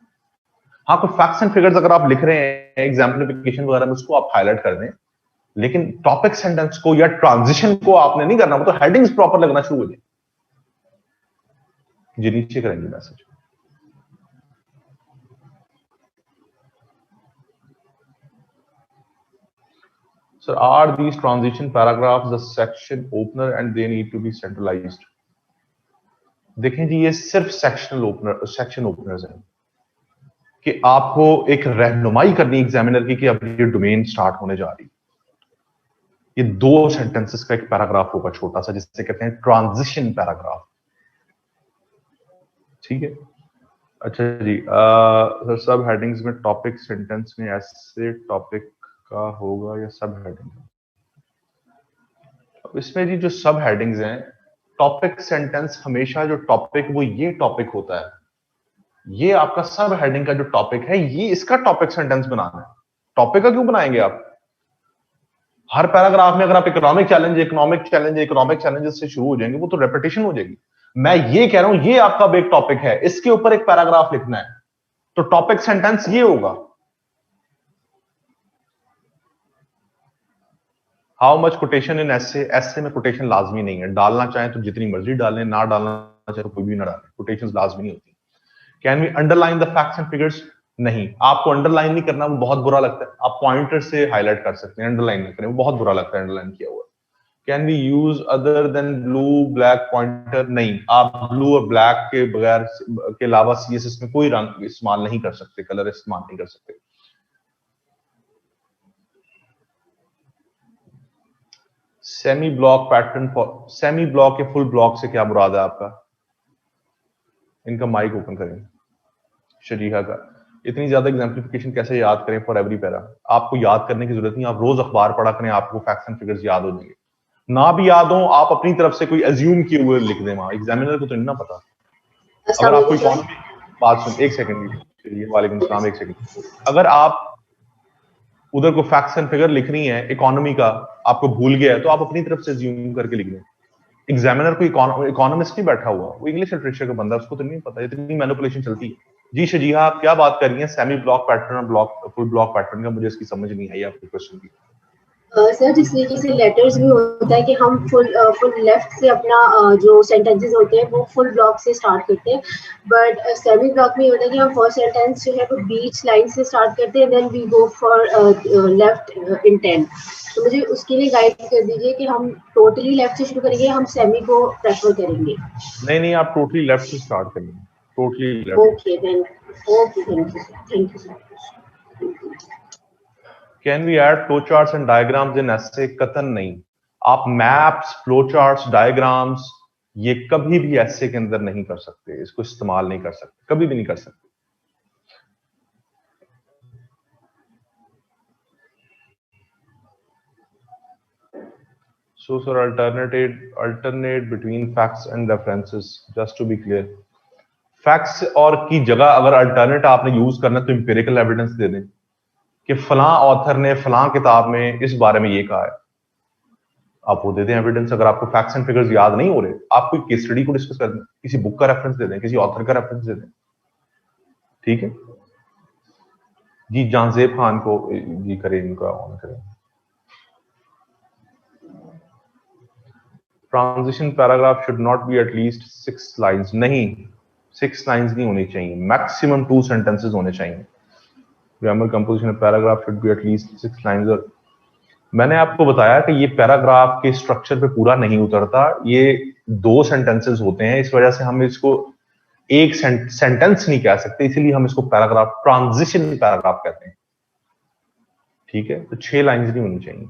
S1: हाँ, कोई फैक्ट्स एंड फिगर्स अगर आप लिख रहे हैं एग्जाम्पलिफिकेशन वगैरह में, उसको आप हाईलाइट कर दें, लेकिन टॉपिक सेंटेंस को या ट्रांजिशन को आपने नहीं करना, वो तो हेडिंग्स प्रॉपर लगना शुरू हो जाए। जी नीचे करेंगे message. Sir, are these transition paragraphs the section opener and they need to be centralized? देखें जी, ये सिर्फ सेक्शन ओपनर्स हैं कि आपको एक रहनुमाई करनी एग्जामिनर की कि अब ये डोमेन स्टार्ट होने जा रही है। ये 2 सेंटेंसेस का एक पैराग्राफ होगा छोटा सा, जिससे कहते हैं ट्रांजिशन पैराग्राफ। ठीक है, अच्छा जी। सर सब हेडिंग्स में टॉपिक सेंटेंस में ऐसे टॉपिक का होगा या सब हेडिंग? अब इसमें जी जो सब हेडिंग्स हैं, टॉपिक सेंटेंस हमेशा जो टॉपिक वो ये टॉपिक होता है, ये आपका सब हेडिंग का जो टॉपिक है, ये इसका टॉपिक सेंटेंस बनाना है। टॉपिक का क्यों बनाएंगे आप? हर पैराग्राफ में अगर आप इकोनॉमिक चैलेंजेस से शुरू हो जाएंगे, वो तो रेपिटेशन हो जाएगी। मैं ये कह रहा हूं ये आपका एक टॉपिक है, इसके ऊपर एक पैराग्राफ लिखना है, तो टॉपिक सेंटेंस ये होगा। हाउ मच कोटेशन इन एसे? एसे में कोटेशन लाजमी नहीं है, डालना चाहें तो जितनी मर्जी डालें, ना डालना चाहे तो कोई भी ना डालें, कोटेशन लाजमी नहीं होती। Can we underline the facts and figures? नहीं, आपको अंडरलाइन नहीं करना, वो बहुत बुरा लगता है। आप पॉइंटर से हाईलाइट कर सकते हैं, अंडरलाइन नहीं करें, वो बहुत बुरा लगता है अंडरलाइन किया हुआ। Can we use other than blue black pointer? नहीं, आप ब्लू और ब्लैक के बगैर के अलावा सीएसएस में कोई रंग इस्तेमाल नहीं कर सकते, कलर इस्तेमाल नहीं कर सकते। Semi block pattern for semi block या फुल ब्लॉक से क्या मुराद है आपका? इनका माइक ओपन करें शरीहा का। इतनी ज्यादा एग्जाम्पलिफिकेशन कैसे याद करें फॉर एवरी पैरा? आपको याद करने की जरूरत नहीं, आप रोज अखबार पढ़ा करें, आपको फैक्ट्स एंड फिगर्स याद हो जाएंगे। ना भी याद हो, आप अपनी तरफ से कोई एज्यूम किए हुए लिख दें, वहां एग्जामिनर को तो नहीं ना पता। अगर आपको इकोनॉमी, बात सुन एक सेकंड, वालेकुम सलाम, एक सेकंड। अगर आप उधर को फैक्ट्स एंड फिगर लिख रही है इकोनॉमी का, आपको भूल गया है, तो आप अपनी तरफ से एज्यूम करके लिख दें। एग्जामिनर को इकोनॉमिस्ट नहीं बैठा हुआ, वो इंग्लिश लिटरेचर का बंदा, उसको तो नहीं पता, इतनी मैनिपुलेशन चलती है। जी शजीहा, आप क्या बात कर रही हैं सेमी ब्लॉक पैटर्न और फुल ब्लॉक पैटर्न का? मुझे इसकी समझ नहीं आई आपके क्वेश्चन की।
S3: सर जिस तरीके से लेटर्स में होता है कि हम फुल लेफ्ट से अपना जो सेंटेंसेस होते हैं वो फुल ब्लॉक से स्टार्ट करते हैं, बट सेमी ब्लॉक में होता है कि हम फर्स्ट सेंटेंस जो है वो बीच लाइन से स्टार्ट करते हैं, then we go for left intent. तो मुझे उसके लिए गाइड कर दीजिए कि हम टोटली लेफ्ट से शुरू करेंगे, हम सेमी को प्रेफर करेंगे।
S1: नहीं, आप टोटली लेफ्ट से स्टार्ट करेंगे, totally left.
S3: Okay then, okay thank you sir.
S1: Can we add flow charts and diagrams in essay? कतन नहीं। आप मैप्स, फ्लो चार्ट्स, डायग्राम्स ये कभी भी ऐसे के अंदर नहीं कर सकते, इसको इस्तेमाल नहीं कर सकते, कभी भी नहीं कर सकते। So sir, alternate between facts and references, just to be clear. Facts और की जगह अगर अल्टरनेट आपने यूज करना है तो इंपेरिकल एविडेंस दे दें कि फलां ऑथर ने फलां किताब में इस बारे में ये कहा है, आप वो दे दें एविडेंस। अगर आपको फैक्ट्स एंड फिगर्स याद नहीं हो रहे, आप कोई केस स्टडी को डिस्कस कर दें, किसी बुक का रेफरेंस दे दें, किसी ऑथर का रेफरेंस दे दें, ठीक है जी। जांजेब खान को जी करें, इनका ऑन करें। Transition paragraph should not be at least 6 lines. नहीं, 6 लाइन्स नहीं होनी चाहिए, मैक्सिमम 2 सेंटेंसेस होने चाहिए। Grammar composition paragraph should be at least 6 lines. और मैंने आपको बताया कि ये पैराग्राफ के स्ट्रक्चर पे पूरा नहीं उतरता, ये 2 सेंटेंसेस होते हैं, इस वजह से हम इसको एक सेंटेंस नहीं कह सकते, इसीलिए हम इसको पैराग्राफ, ट्रांजिशन पैराग्राफ कहते हैं, ठीक है। तो 6 लाइन्स नहीं होनी चाहिए।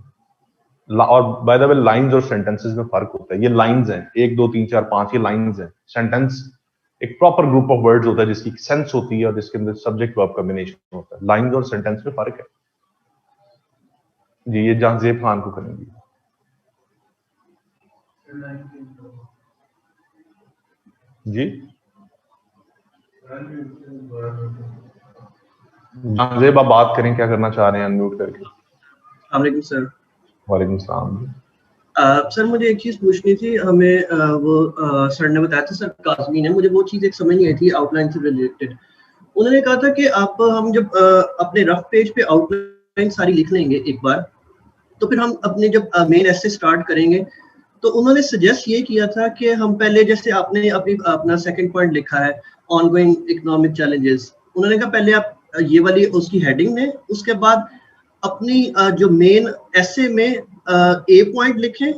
S1: और बाय द वे लाइंस और सेंटेंसेस में फर्क होता है। ये लाइंस हैं, 1 2 3 4 5, ये लाइंस हैं। सेंटेंस एक प्रॉपर ग्रुप ऑफ वर्ड्स होता है जिसकी सेंस होती है और जिसके अंदर सब्जेक्ट वर्ब कॉम्बिनेशन होता है। लाइंस और सेंटेंस में फर्क है जी। ये जांजेब खान को करेंगे जी। जांजेब आप बात करें, क्या करना चाह रहे हैं अनम्यूट करके।
S4: वालेकुम सर।
S1: वालेकुम सलाम।
S4: सर मुझे एक चीज पूछनी थी, हमें सर ने बताया था, सर काज़मी ने, मुझे वो चीज एक समझ नहीं आई थी आउटलाइन से रिलेटेड। उन्होंने कहा था कि हम जब अपने रफ पेज पे आउटलाइन सारी लिख लेंगे एक बार, तो फिर हम अपने जब मेन एसे स्टार्ट करेंगे, तो उन्होंने सजेस्ट ये किया था कि हम पहले, जैसे आपने अपना सेकंड पॉइंट लिखा है ऑनगोइंग इकोनॉमिक चैलेंजेस, उन्होंने कहा पहले आप ये वाली उसकी हेडिंग में, उसके बाद अपनी जो मेन एसे में ए पॉइंट लिखें,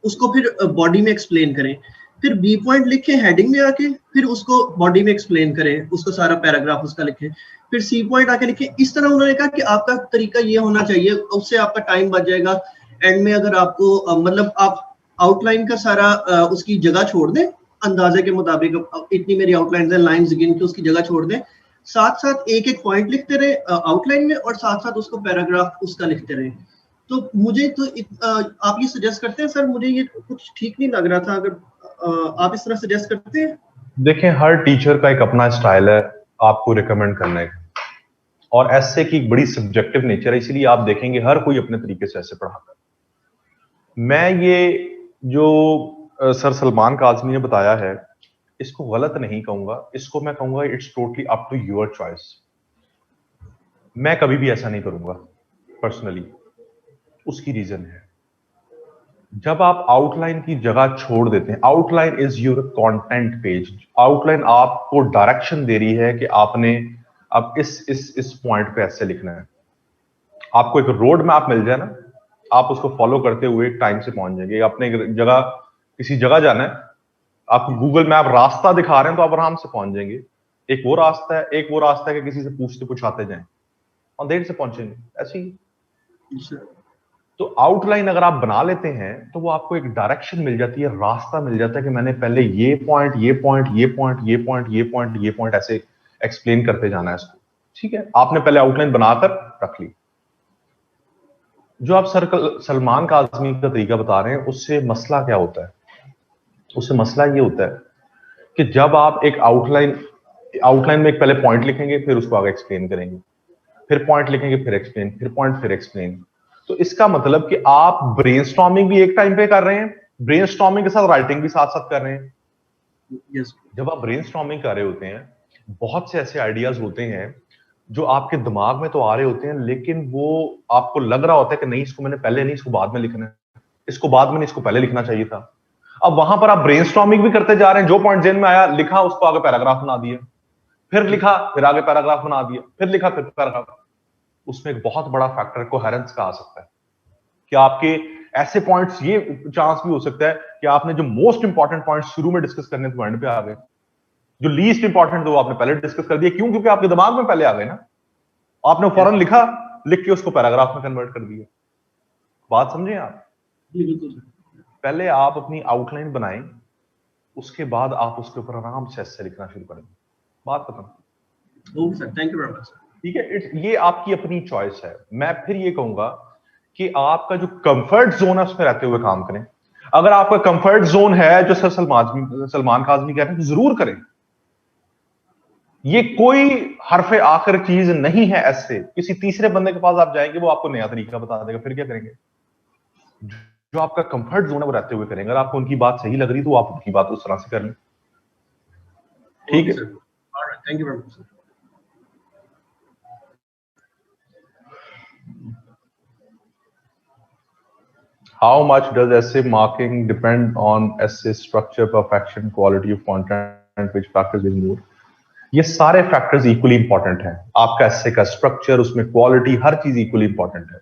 S4: उसको फिर बॉडी में एक्सप्लेन करें, फिर बी पॉइंट लिखें हेडिंग में आके, फिर उसको बॉडी में एक्सप्लेन करें, उसको सारा पैराग्राफ उसका लिखें, फिर सी पॉइंट आके लिखें। इस तरह उन्होंने कहा कि आपका तरीका ये होना चाहिए, उससे आपका टाइम बच जाएगा। एंड में अगर आपको मतलब आप आउटलाइन का सारा उसकी जगह छोड़ दें, अंदाजे के मुताबिक इतनी मेरी आउटलाइन है, लाइन्स गिन के उसकी जगह छोड़ दें, साथ साथ एक एक पॉइंट लिखते रहे आउटलाइन में, और साथ साथ उसको पैराग्राफ उसका लिखते रहे। तो मुझे तो आप ये सजेस्ट करते हैं सर, मुझे ये कुछ ठीक नहीं लग रहा था, अगर आप इस तरह सजेस्ट करते हैं।
S1: देखें, हर टीचर का एक अपना स्टाइल है आपको रिकमेंड करने का, और ऐसे की बड़ी सब्जेक्टिव नेचर है, इसीलिए आप देखेंगे हर कोई अपने तरीके से ऐसे पढ़ाता है। मैं ये जो सर सलमान काज़मी ने बताया है, इसको गलत नहीं कहूंगा, इसको मैं कहूंगा it's totally up to your choice. मैं कभी भी ऐसा नहीं करूंगा पर्सनली। उसकी रीजन है, जब आप आउटलाइन की जगह छोड़ देते हैं, outline is your content page, outline आपको डायरेक्शन दे रही है कि आपने अब इस पॉइंट पे ऐसे लिखना है। आपको एक रोड मैप मिल जाए ना, आप उसको फॉलो करते हुए टाइम से पहुंच जाएंगे। अपने जगह, किसी जगह जाना है, आपको गूगल मैप रास्ता दिखा रहे हैं तो आप आराम से पहुंच जाएंगे। एक वो रास्ता है कि किसी से पूछते पूछाते जाएं और देर से पहुंचेंगे, ऐसे ही। तो आउटलाइन अगर आप बना लेते हैं तो वो आपको एक डायरेक्शन मिल जाती है, रास्ता मिल जाता है कि मैंने पहले ये पॉइंट, ये पॉइंट, ये पॉइंट, ये पॉइंट, ये पॉइंट, ये पॉइंट ऐसे एक्सप्लेन करते जाना है इसको, ठीक है। आपने पहले आउटलाइन बनाकर रख ली। जो आप सलमान काज़मी का तरीका बता रहे हैं, उससे मसला क्या होता है? उससे मसला ये होता है कि जब आप एक आउटलाइन में एक पहले पॉइंट लिखेंगे, फिर उसको आगे एक्सप्लेन करेंगे, फिर पॉइंट लिखेंगे, फिर एक्सप्लेन, फिर पॉइंट, फिर एक्सप्लेन। तो इसका मतलब कि आप ब्रेनस्टॉर्मिंग भी एक टाइम पे कर रहे हैं, ब्रेनस्टॉर्मिंग के साथ राइटिंग भी साथ साथ कर रहे हैं।
S4: yes.
S1: जब आप ब्रेनस्टॉर्मिंग कर रहे होते हैं, बहुत से ऐसे आइडियाज होते हैं जो आपके दिमाग में तो आ रहे होते हैं, लेकिन वो आपको लग रहा होता है कि नहीं इसको मैंने पहले नहीं, इसको बाद में लिखना है, इसको बाद में नहीं, इसको पहले लिखना चाहिए था। अब वहां पर आप ब्रेनस्टॉर्मिंग भी करते जा रहे हैं, जो पॉइंट जेन में आया लिखा, उसको आगे पैराग्राफ बना दिया, फिर लिखा, फिर आगे पैराग्राफ बना दिया, फिर लिखा, फिर पैराग्राफ। उसमें एक बहुत बड़ा फैक्टर कोहेरेंस का आ सकता है कि आपके ऐसे पॉइंट्स, ये चांस भी हो सकता है कि आपने जो मोस्ट इंपॉर्टेंट पॉइंट्स शुरू में डिस्कस करने तो एंड पे आ गए, जो लीस्ट इंपॉर्टेंट तो वो आपने पहले डिस्कस कर दिया। क्यों? क्योंकि आपके दिमाग में पहले आ गए ना, आपने फौरन लिखा, लिख के उसको पैराग्राफ में कन्वर्ट कर दिया। बात समझे आप? पहले आप अपनी आउटलाइन बनाएं, उसके बाद आप उसके ऊपर आराम से ऐसे लिखना शुरू करें। बात खत्म।
S4: Okay sir, thank you very much.
S1: ठीक है, ये आपकी अपनी चॉइस है। मैं फिर ये कहूंगा कि आपका जो कंफर्ट जोन है उसमें रहते हुए काम करें। अगर आपका कंफर्ट जोन है जो सर सलमान काज़मी कह रहे हैं, तो जरूर करें। ये कोई हरफे आखिर चीज नहीं है। ऐसे किसी तीसरे बंदे के पास आप जाएंगे, वो आपको नया तरीका बता देगा, फिर क्या करेंगे? जो आपका कंफर्ट जोन है वो रहते हुए करेंगे। अगर आपको उनकी बात सही लग रही तो आप उनकी बात उस तरह से कर लें। ठीक है,
S4: thank you very much sir.
S1: How much does essay marking depend on essay structure, perfection, quality of content, which factors will more? ये सारे फैक्टर्स इक्वली इंपॉर्टेंट हैं। आपका एसे का स्ट्रक्चर, उसमें क्वालिटी, हर चीज इक्वली इंपॉर्टेंट है।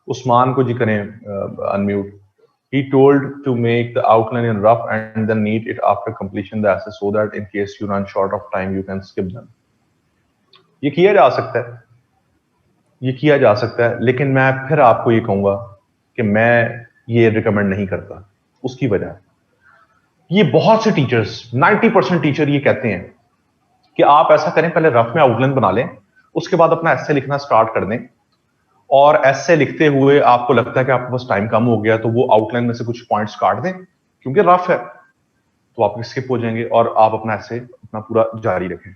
S1: उस्मान को जी करें unmute. He told to make the outline in rough and then neat it after completion the essay so that in case you run short of time you can skip them. ये किया जा सकता है, ये किया जा सकता है, लेकिन मैं फिर आपको ये कहूंगा कि मैं ये रिकमेंड नहीं करता। उसकी वजह, ये बहुत से टीचर्स, 90% टीचर ये कहते हैं कि आप ऐसा करें, पहले रफ में आउटलाइन बना लें, उसके बाद अपना एस्से लिखना स्टार्ट कर दें, और एस्से लिखते हुए आपको लगता है कि आपके पास टाइम कम हो गया तो वो आउटलाइन में से कुछ पॉइंट्स काट दें, क्योंकि रफ है तो आप स्किप हो जाएंगे, और आप अपना एस्से अपना पूरा जारी रखें।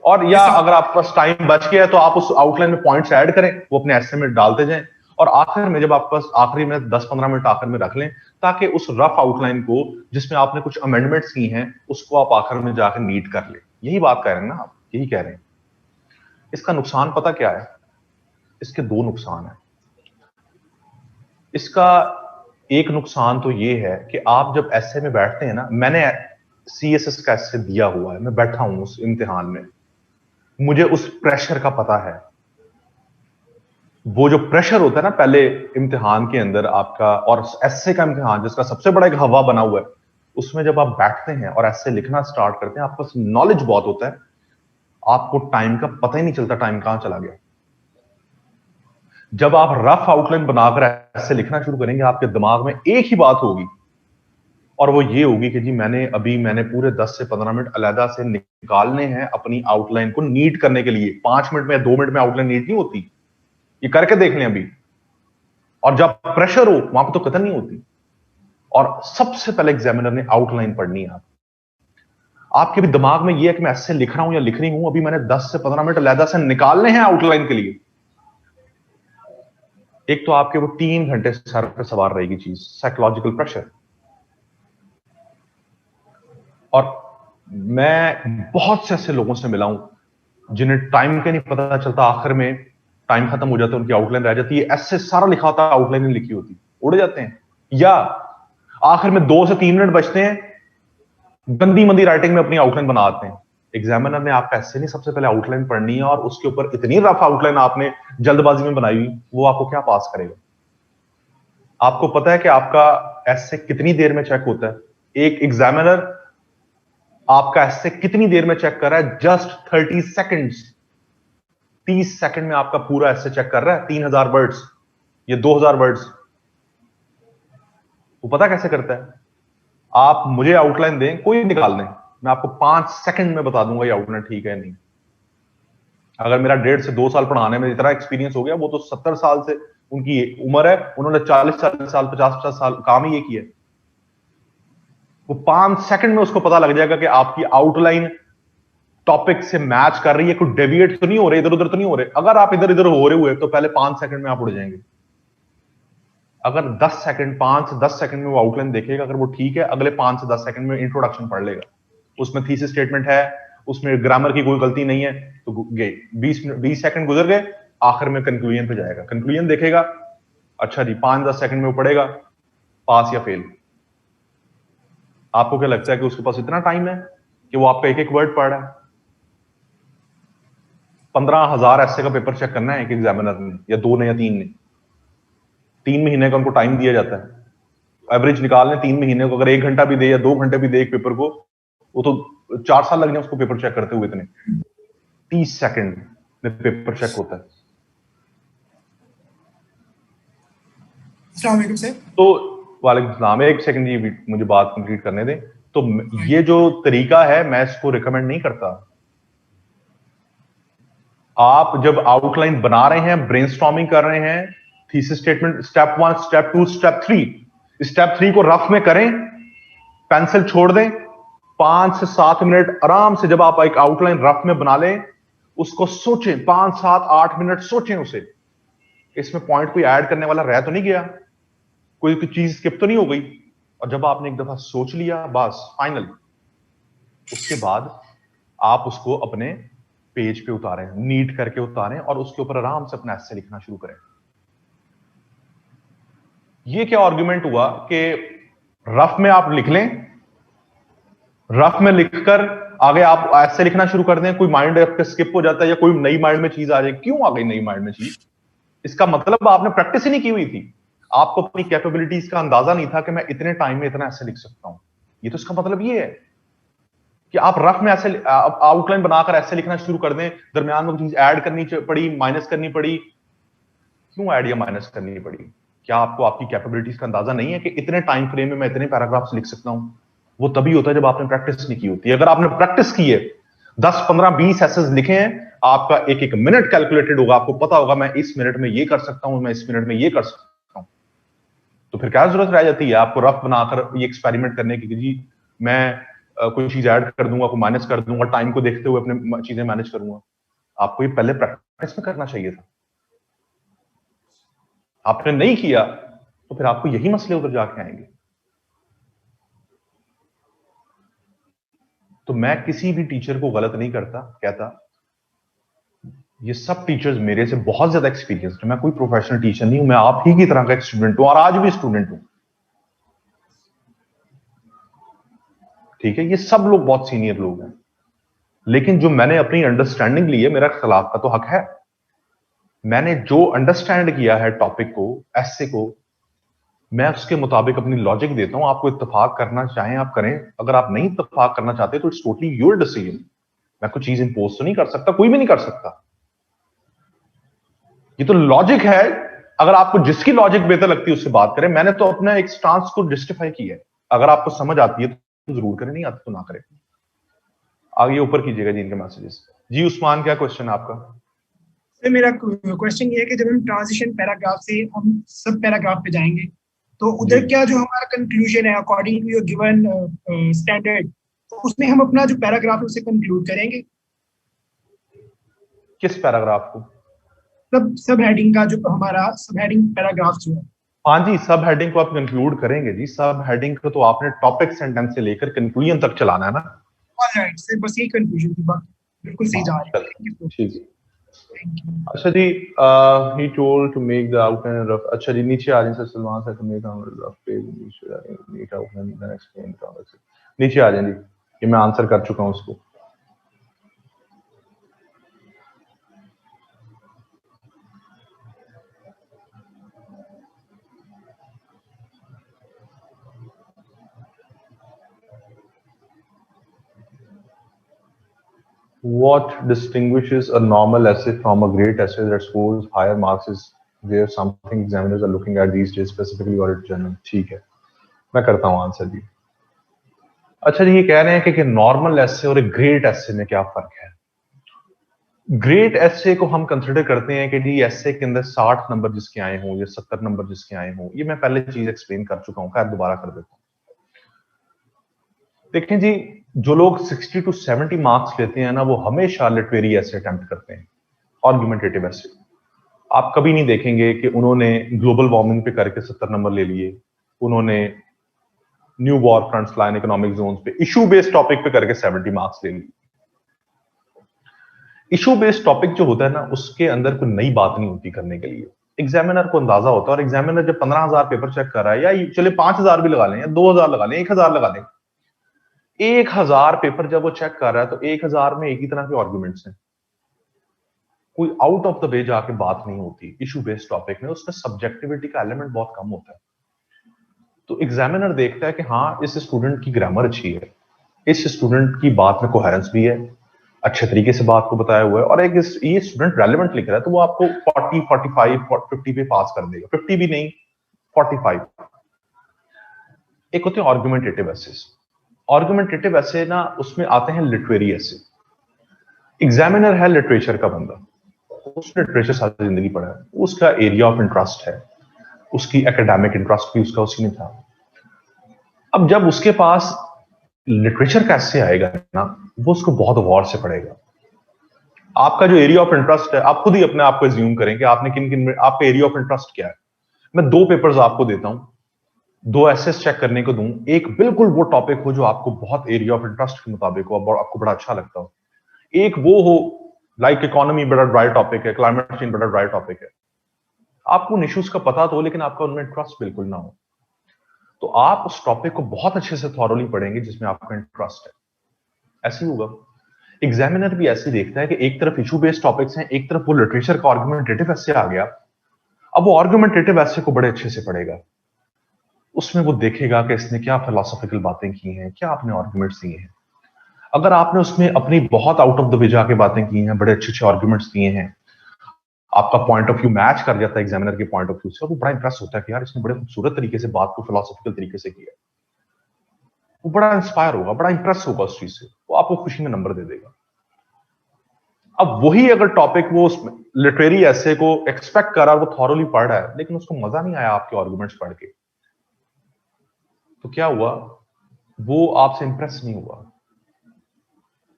S1: और या अगर आपके पास टाइम बच गया है तो आप उस आउटलाइन में पॉइंट्स ऐड करें, वो अपने एस्से में डालते जाएं, और आखिर में जब आपके पास आखिरी में 10-15 मिनट आखिर में रख लें, ताकि उस रफ आउटलाइन को जिसमें आपने कुछ अमेंडमेंट्स की हैं उसको आप आखिर में जाकर नीट कर लें। यही बात कह रहे हैं ना आप? यही कह रहे हैं। इसका नुकसान पता क्या है? इसके दो नुकसान है। इसका एक नुकसान तो ये है कि आप जब एस्से में बैठते हैं ना, मैंने सीएसएस का एस्से दिया हुआ है, मैं बैठा हूं उस इम्तिहान में, मुझे उस प्रेशर का पता है। वो जो प्रेशर होता है ना पहले इम्तिहान के अंदर आपका, और एस्से का इम्तिहान जिसका सबसे बड़ा एक हवा बना हुआ है, उसमें जब आप बैठते हैं और एस्से लिखना स्टार्ट करते हैं, आपके पास नॉलेज बहुत होता है, आपको टाइम का पता ही नहीं चलता टाइम कहां चला गया। जब आप रफ आउटलाइन बनाकर एस्से लिखना शुरू करेंगे, आपके दिमाग में एक ही बात होगी, और वो ये होगी कि जी मैंने पूरे 10 से 15 मिनट अलहदा से निकालने हैं अपनी आउटलाइन को नीट करने के लिए। 5 मिनट में या 2 मिनट में आउटलाइन नीट नहीं होती, ये करके देख लें अभी। और जब प्रेशर हो वहां पर तो कतई नहीं होती। और सबसे पहले एग्जामिनर ने आउटलाइन पढ़नी है। आपके भी दिमाग में ये है कि मैं ऐसे लिख रहा हूं या लिख रही हूं, अभी मैंने 10 से 15 मिनट अलहदा से निकालने हैं आउटलाइन के लिए। एक तो आपके वो 3 घंटे सर पर सवार रहेगी चीज, साइकोलॉजिकल प्रेशर। और मैं बहुत से ऐसे लोगों से मिला हूं जिन्हें टाइम के नहीं पता चलता, आखिर में टाइम खत्म हो जाता है, उनकी आउटलाइन रह जाती है, ऐसे सारा लिखा होता है, आउटलाइन नहीं लिखी होती, उड़ जाते हैं। या आखिर में 2 से 3 मिनट बचते हैं, गंदी मंदी राइटिंग में अपनी आउटलाइन बनाते हैं। एग्जामिनर ने आपका ऐसे नहीं सबसे पहले आउटलाइन पढ़नी है, और उसके ऊपर इतनी रफ आउटलाइन आपने जल्दबाजी में बनाई हुई, वो आपको क्या पास करेगा? आपको पता है कि आपका ऐसे कितनी देर में चेक होता है? एक एग्जामिनर आपका ऐसे कितनी देर में चेक कर रहा है? Just 30 seconds. 30 सेकंड में आपका पूरा ऐसे चेक कर रहा है, 3000 वर्ड्स या 2000 वर्ड्स। वो पता कैसे करता है? आप मुझे आउटलाइन दें, कोई निकाल दें, मैं आपको 5 सेकंड में बता दूंगा ये आउटलाइन ठीक है नहीं। अगर मेरा 1.5 से 2 साल पढ़ाने में इतना एक्सपीरियंस हो गया, वो तो 70 साल से उनकी उम्र है, उन्होंने 40 साल 50 साल काम ही ये किया। वो 5 सेकंड में उसको पता लग जाएगा कि आपकी आउटलाइन टॉपिक से मैच कर रही है, कोई डेविएट तो नहीं हो रहे, इधर उधर तो नहीं हो रहे। अगर आप इधर इधर हो रहे हुए तो पहले 5 सेकंड में आप उड़ जाएंगे। अगर 10 सेकंड, 5 से 10 सेकंड में वो आउटलाइन देखेगा, अगर वो ठीक है, अगले 5 से 10 सेकंड में इंट्रोडक्शन पढ़ लेगा। उसमें थीसिस स्टेटमेंट है, उसमें ग्रामर की कोई गलती नहीं है तो गए 20 सेकंड गुजर गए, आखिर में कंक्लूजन पे जाएगा, कंक्लूजन देखेगा, अच्छा जी 5-10 सेकंड में वो पढ़ेगा, पास या फेल। आपको क्या लगता है कि उसके पास इतना टाइम है कि वो आपका एक एक वर्ड पढ़ रहा है? 15,000 ऐसे का पेपर चेक करना है एक एग्जामिनर ने, या 2 ने या 3 ने। 3 महीने का उनको टाइम दिया जाता है, एवरेज निकाल लें 3 महीने को, अगर 1 घंटा भी दे या 2 घंटे भी दे एक पेपर को, वो तो 4 साल लग जाए उसको पेपर चेक करते हुए। इतने 30 सेकंड में पेपर चेक होता है।
S5: अस्सलाम वालेकुम सर।
S1: तो वालेकुम सलाम, एक सेकंड जी मुझे बात कंप्लीट करने दें। तो ये जो तरीका है मैं इसको रिकमेंड नहीं करता। आप जब आउटलाइन बना रहे हैं, ब्रेनस्टॉर्मिंग कर रहे हैं, thesis statement step 1, step 2, step 3, step 3 को रफ में करें, पेंसिल छोड़ दें, 5 से 7 मिनट आराम से जब आप एक आउटलाइन रफ में बना लें, उसको सोचें, 5, 7, 8 मिनट सोचें उसे, इसमें पॉइंट कोई ऐड करने वाला रह तो नहीं गया, कोई चीज स्किप तो नहीं हो गई। और जब आपने एक दफा सोच लिया, बस फाइनल, उसके बाद आप उसको अपने पेज पे उतारें, नीट करके उतारें और उसके ऊपर आराम से अपना एस्से लिखना शुरू करें। ये क्या आर्गुमेंट हुआ कि रफ में आप लिख लें, रफ में लिखकर आगे आप एस्से लिखना शुरू कर दें, कोई माइंड आपका स्किप हो जाता है या कोई नई माइंड में चीज आ जाए। क्यों आ गई नई माइंड में चीज? इसका मतलब आपने प्रैक्टिस ही नहीं की हुई थी, आपको अपनी कैपेबिलिटीज का अंदाजा नहीं था कि मैं इतने टाइम में इतना ऐसे लिख सकता हूं। ये तो इसका मतलब ये है कि आप रफ में ऐसे आउटलाइन बनाकर ऐसे लिखना शुरू कर दें, दरमियान में चीज ऐड करनी पड़ी, माइनस करनी पड़ी। क्यों ऐड या माइनस करनी पड़ी? क्या आपको आपकी कैपेबिलिटीज का अंदाजा नहीं है कि इतने टाइम फ्रेम में मैं इतने पैराग्राफ्स लिख सकता हूं? वो तभी होता है जब आपने प्रैक्टिस नहीं की होती है। अगर आपने प्रैक्टिस की है, 10, 15, 20 एसेस लिखे हैं, आपका एक एक मिनट कैलकुलेटेड होगा, आपको पता होगा मैं इस मिनट में ये कर सकता हूं, मैं इस मिनट में ये कर सकता हूं। तो फिर क्या जरूरत रह जाती है आपको रफ बनाकर ये एक्सपेरिमेंट करने की, जी मैं कोई चीज ऐड कर दूंगा, कोई माइनस कर दूंगा, टाइम को देखते हुए अपने चीजें मैनेज करूंगा। आपको ये पहले प्रैक्टिस में करना चाहिए था, आपने नहीं किया तो फिर आपको यही मसले उधर जाके आएंगे। तो मैं किसी भी टीचर को गलत नहीं करता, कहता ये सब टीचर्स मेरे से बहुत ज्यादा एक्सपीरियंस्ड है, मैं कोई प्रोफेशनल टीचर नहीं हूं, मैं आप ही की तरह का एक स्टूडेंट हूं और आज भी स्टूडेंट हूं, ठीक है। ये सब लोग बहुत सीनियर लोग हैं, लेकिन जो मैंने अपनी अंडरस्टैंडिंग ली है, मेरा इख्तिलाफ का तो हक है। मैंने जो अंडरस्टैंड किया है टॉपिक को, एस्से को, मैं उसके मुताबिक अपनी लॉजिक देता हूं। आपको इत्तेफाक करना चाहें आप करें, अगर आप नहीं इत्तेफाक करना चाहते तो इट्स टोटली योर डिसीजन। मैं कोई चीज इंपोज तो नहीं कर सकता, कोई भी नहीं कर सकता। ये तो लॉजिक है, अगर आपको जिसकी लॉजिक बेहतर लगती है उससे बात करें। मैंने तो अपना एक स्टांस को जस्टिफाई किया है, अगर आपको समझ आती है तो जरूर करें, नहीं आती तो ना करें। आगे ऊपर कीजिएगा जी इनके मैसेजेस। जी उस्मान, क्या क्वेश्चन है आपका?
S5: सर मेरा क्वेश्चन ये है कि जब हम ट्रांजिशन पैराग्राफ से हम सब पैराग्राफ पे जाएंगे तो उधर क्या जो हमारा कंक्लूजन है according to your given standard, तो उसमें हम अपना जो पैराग्राफ है उसे कंक्लूड करेंगे?
S1: किस पैराग्राफ को?
S5: सब हेडिंग का, जो हमारा सब हेडिंग पैराग्राफ जो है।
S1: हाँ जी, सब हेडिंग को आप कंक्लूड करेंगे जी। सब हेडिंग को तो आपने टॉपिक सेंटेंस से लेकर कंक्लूजन तक चलाना है ना।
S5: ऑलराइट सर, बस यही कंफ्यूजन थी, बात बिल्कुल सही जा रही है।
S1: ठीक है। अच्छा जी, he told to make the outline rough। अच्छा जी, नीचे आ जाए sir, Salman sir, to make our rough page neat outline then explain the context। नीचे आ जाए जी, ये मैं आंसर कर चुका हूँ उसको। What distinguishes a normal essay from a great essay that scores higher marks is where something examiners are looking at these days, specifically audit journal। ठीक है, मैं करता हूँ आंसर जी। अच्छा जी, ये कह रहे हैं कि नॉर्मल एसे और एक ग्रेट एसे में क्या फर्क है? ग्रेट एसे को हम कंसिडर करते हैं कि जी एसे के अंदर 60 नंबर जिसके आए हों या 70 नंबर जिसके आए हों। ये मैं पहले चीज एक्सप्लेन कर चुका हूं, खैर दोबारा कर देता हूं। देखें जी, जो लोग 60 to 70 मार्क्स लेते हैं ना, वो हमेशा लिटरेरी एसे अटेम्प्ट करते हैं, आर्गुमेंटेटिव एसे। आप कभी नहीं देखेंगे कि उन्होंने ग्लोबल वार्मिंग पे करके 70 नंबर ले लिए, उन्होंने new war fronts line, economic zone पे, इशू बेस्ड टॉपिक पे करके 70 मार्क्स ले लिए। इशू बेस्ड टॉपिक जो होता है ना, उसके अंदर कोई नई बात नहीं होती करने के लिए। एग्जामिनर को अंदाजा होता है, और एग्जामिनर जब 15,000 पेपर चेक कर रहा है, या चले 5,000 भी लगा लें, या 2,000 लगा लें, 1,000 लगा लें, 1,000 पेपर जब वो चेक कर रहा है तो 1,000 में एक ही तरह के आर्गुमेंट्स हैं, कोई आउट ऑफ द वे जाके बात नहीं होती। इशू बेस्ड टॉपिक में उसमें सब्जेक्टिविटी का एलिमेंट बहुत कम होता है। तो एग्जामिनर देखता है कि हाँ, इस स्टूडेंट की ग्रामर अच्छी है, इस स्टूडेंट की बात में कोहेरेंस भी है, अच्छे तरीके से बात को बताया हुआ है, और एक ये स्टूडेंट रेलेवेंट लिख रहा है, तो वो आपको 40, 45, 50 पे पास कर देगा, 50 भी नहीं, 45। एक होते हैं आर्गुमेंटेटिव एसेस। आर्गुमेंटेटिव एसे ना, उसमें आते हैं लिटरेरी एसे। एग्जामिनर है लिटरेचर का बंदा, उसने लिटरेचर सारी जिंदगी पढ़ा है, उसका एरिया ऑफ इंटरेस्ट है, उसकी एकेडमिक इंटरेस्ट भी उसका उसी में था। अब जब उसके पास लिटरेचर का एसे आएगा ना, वो उसको बहुत गौर से पढ़ेगा। आपका जो एरिया ऑफ इंटरेस्ट है, आप खुद ही अपने आप को एज्यूम करें कि आपने किन किन, आपका एरिया ऑफ इंटरेस्ट क्या है। मैं 2 पेपर्स आपको देता हूं, 2 एसेस चेक करने को दूं, एक बिल्कुल वो टॉपिक हो जो आपको बहुत एरिया ऑफ इंटरेस्ट के मुताबिक हो, आपको बड़ा अच्छा लगता हो। एक वो हो, लाइक इकोनॉमी बड़ा ड्राई टॉपिक है, क्लाइमेट चेंज बड़ा ड्राई टॉपिक है, आपको उन इश्यूज का पता तो हो, लेकिन आपका उनमें इंटरेस्ट बिल्कुल ना हो, तो आप उस टॉपिक को बहुत अच्छे से थॉरोली पढ़ेंगे जिसमें आपका इंटरेस्ट है। ऐसे ही होगा। एग्जामिनर भी ऐसे देखता है कि एक तरफ इशू बेस्ड टॉपिक्स हैं, एक तरफ वो लिटरेचर का आर्गुमेंटेटिव एसे आ गया। अब वो आर्गुमेंटेटिव एसे को बड़े अच्छे से पढ़ेगा, उसमें वो देखेगा कि इसने क्या फिलोसॉफिकल बातें की हैं, क्या आपने आर्गुमेंट्स दिए हैं। अगर आपने उसमें अपनी बहुत आउट ऑफ द वे जाके बातें की हैं, बड़े अच्छे अच्छे आर्गुमेंट्स दिए हैं, आपका पॉइंट ऑफ व्यू मैच कर जाता है एग्जामिनर के पॉइंट ऑफ व्यू से, वो बड़ा इंप्रेस होता है कि यार इसने बड़े खूबसूरत तरीके से बात को फिलोसॉफिकल तरीके से किया। वो बड़ा इंस्पायर होगा, बड़ा इंप्रेस होगा उस चीज से, वो आपको खुशी में नंबर दे देगा। अब वही अगर टॉपिक वो उसमें लिटरेरी ऐसे को एक्सपेक्ट कर रहा है, वो थॉरोली पढ़ रहा है, लेकिन उसको मजा नहीं आया आपके आर्गुमेंट्स पढ़ के, तो क्या हुआ, वो आपसे इंप्रेस नहीं हुआ,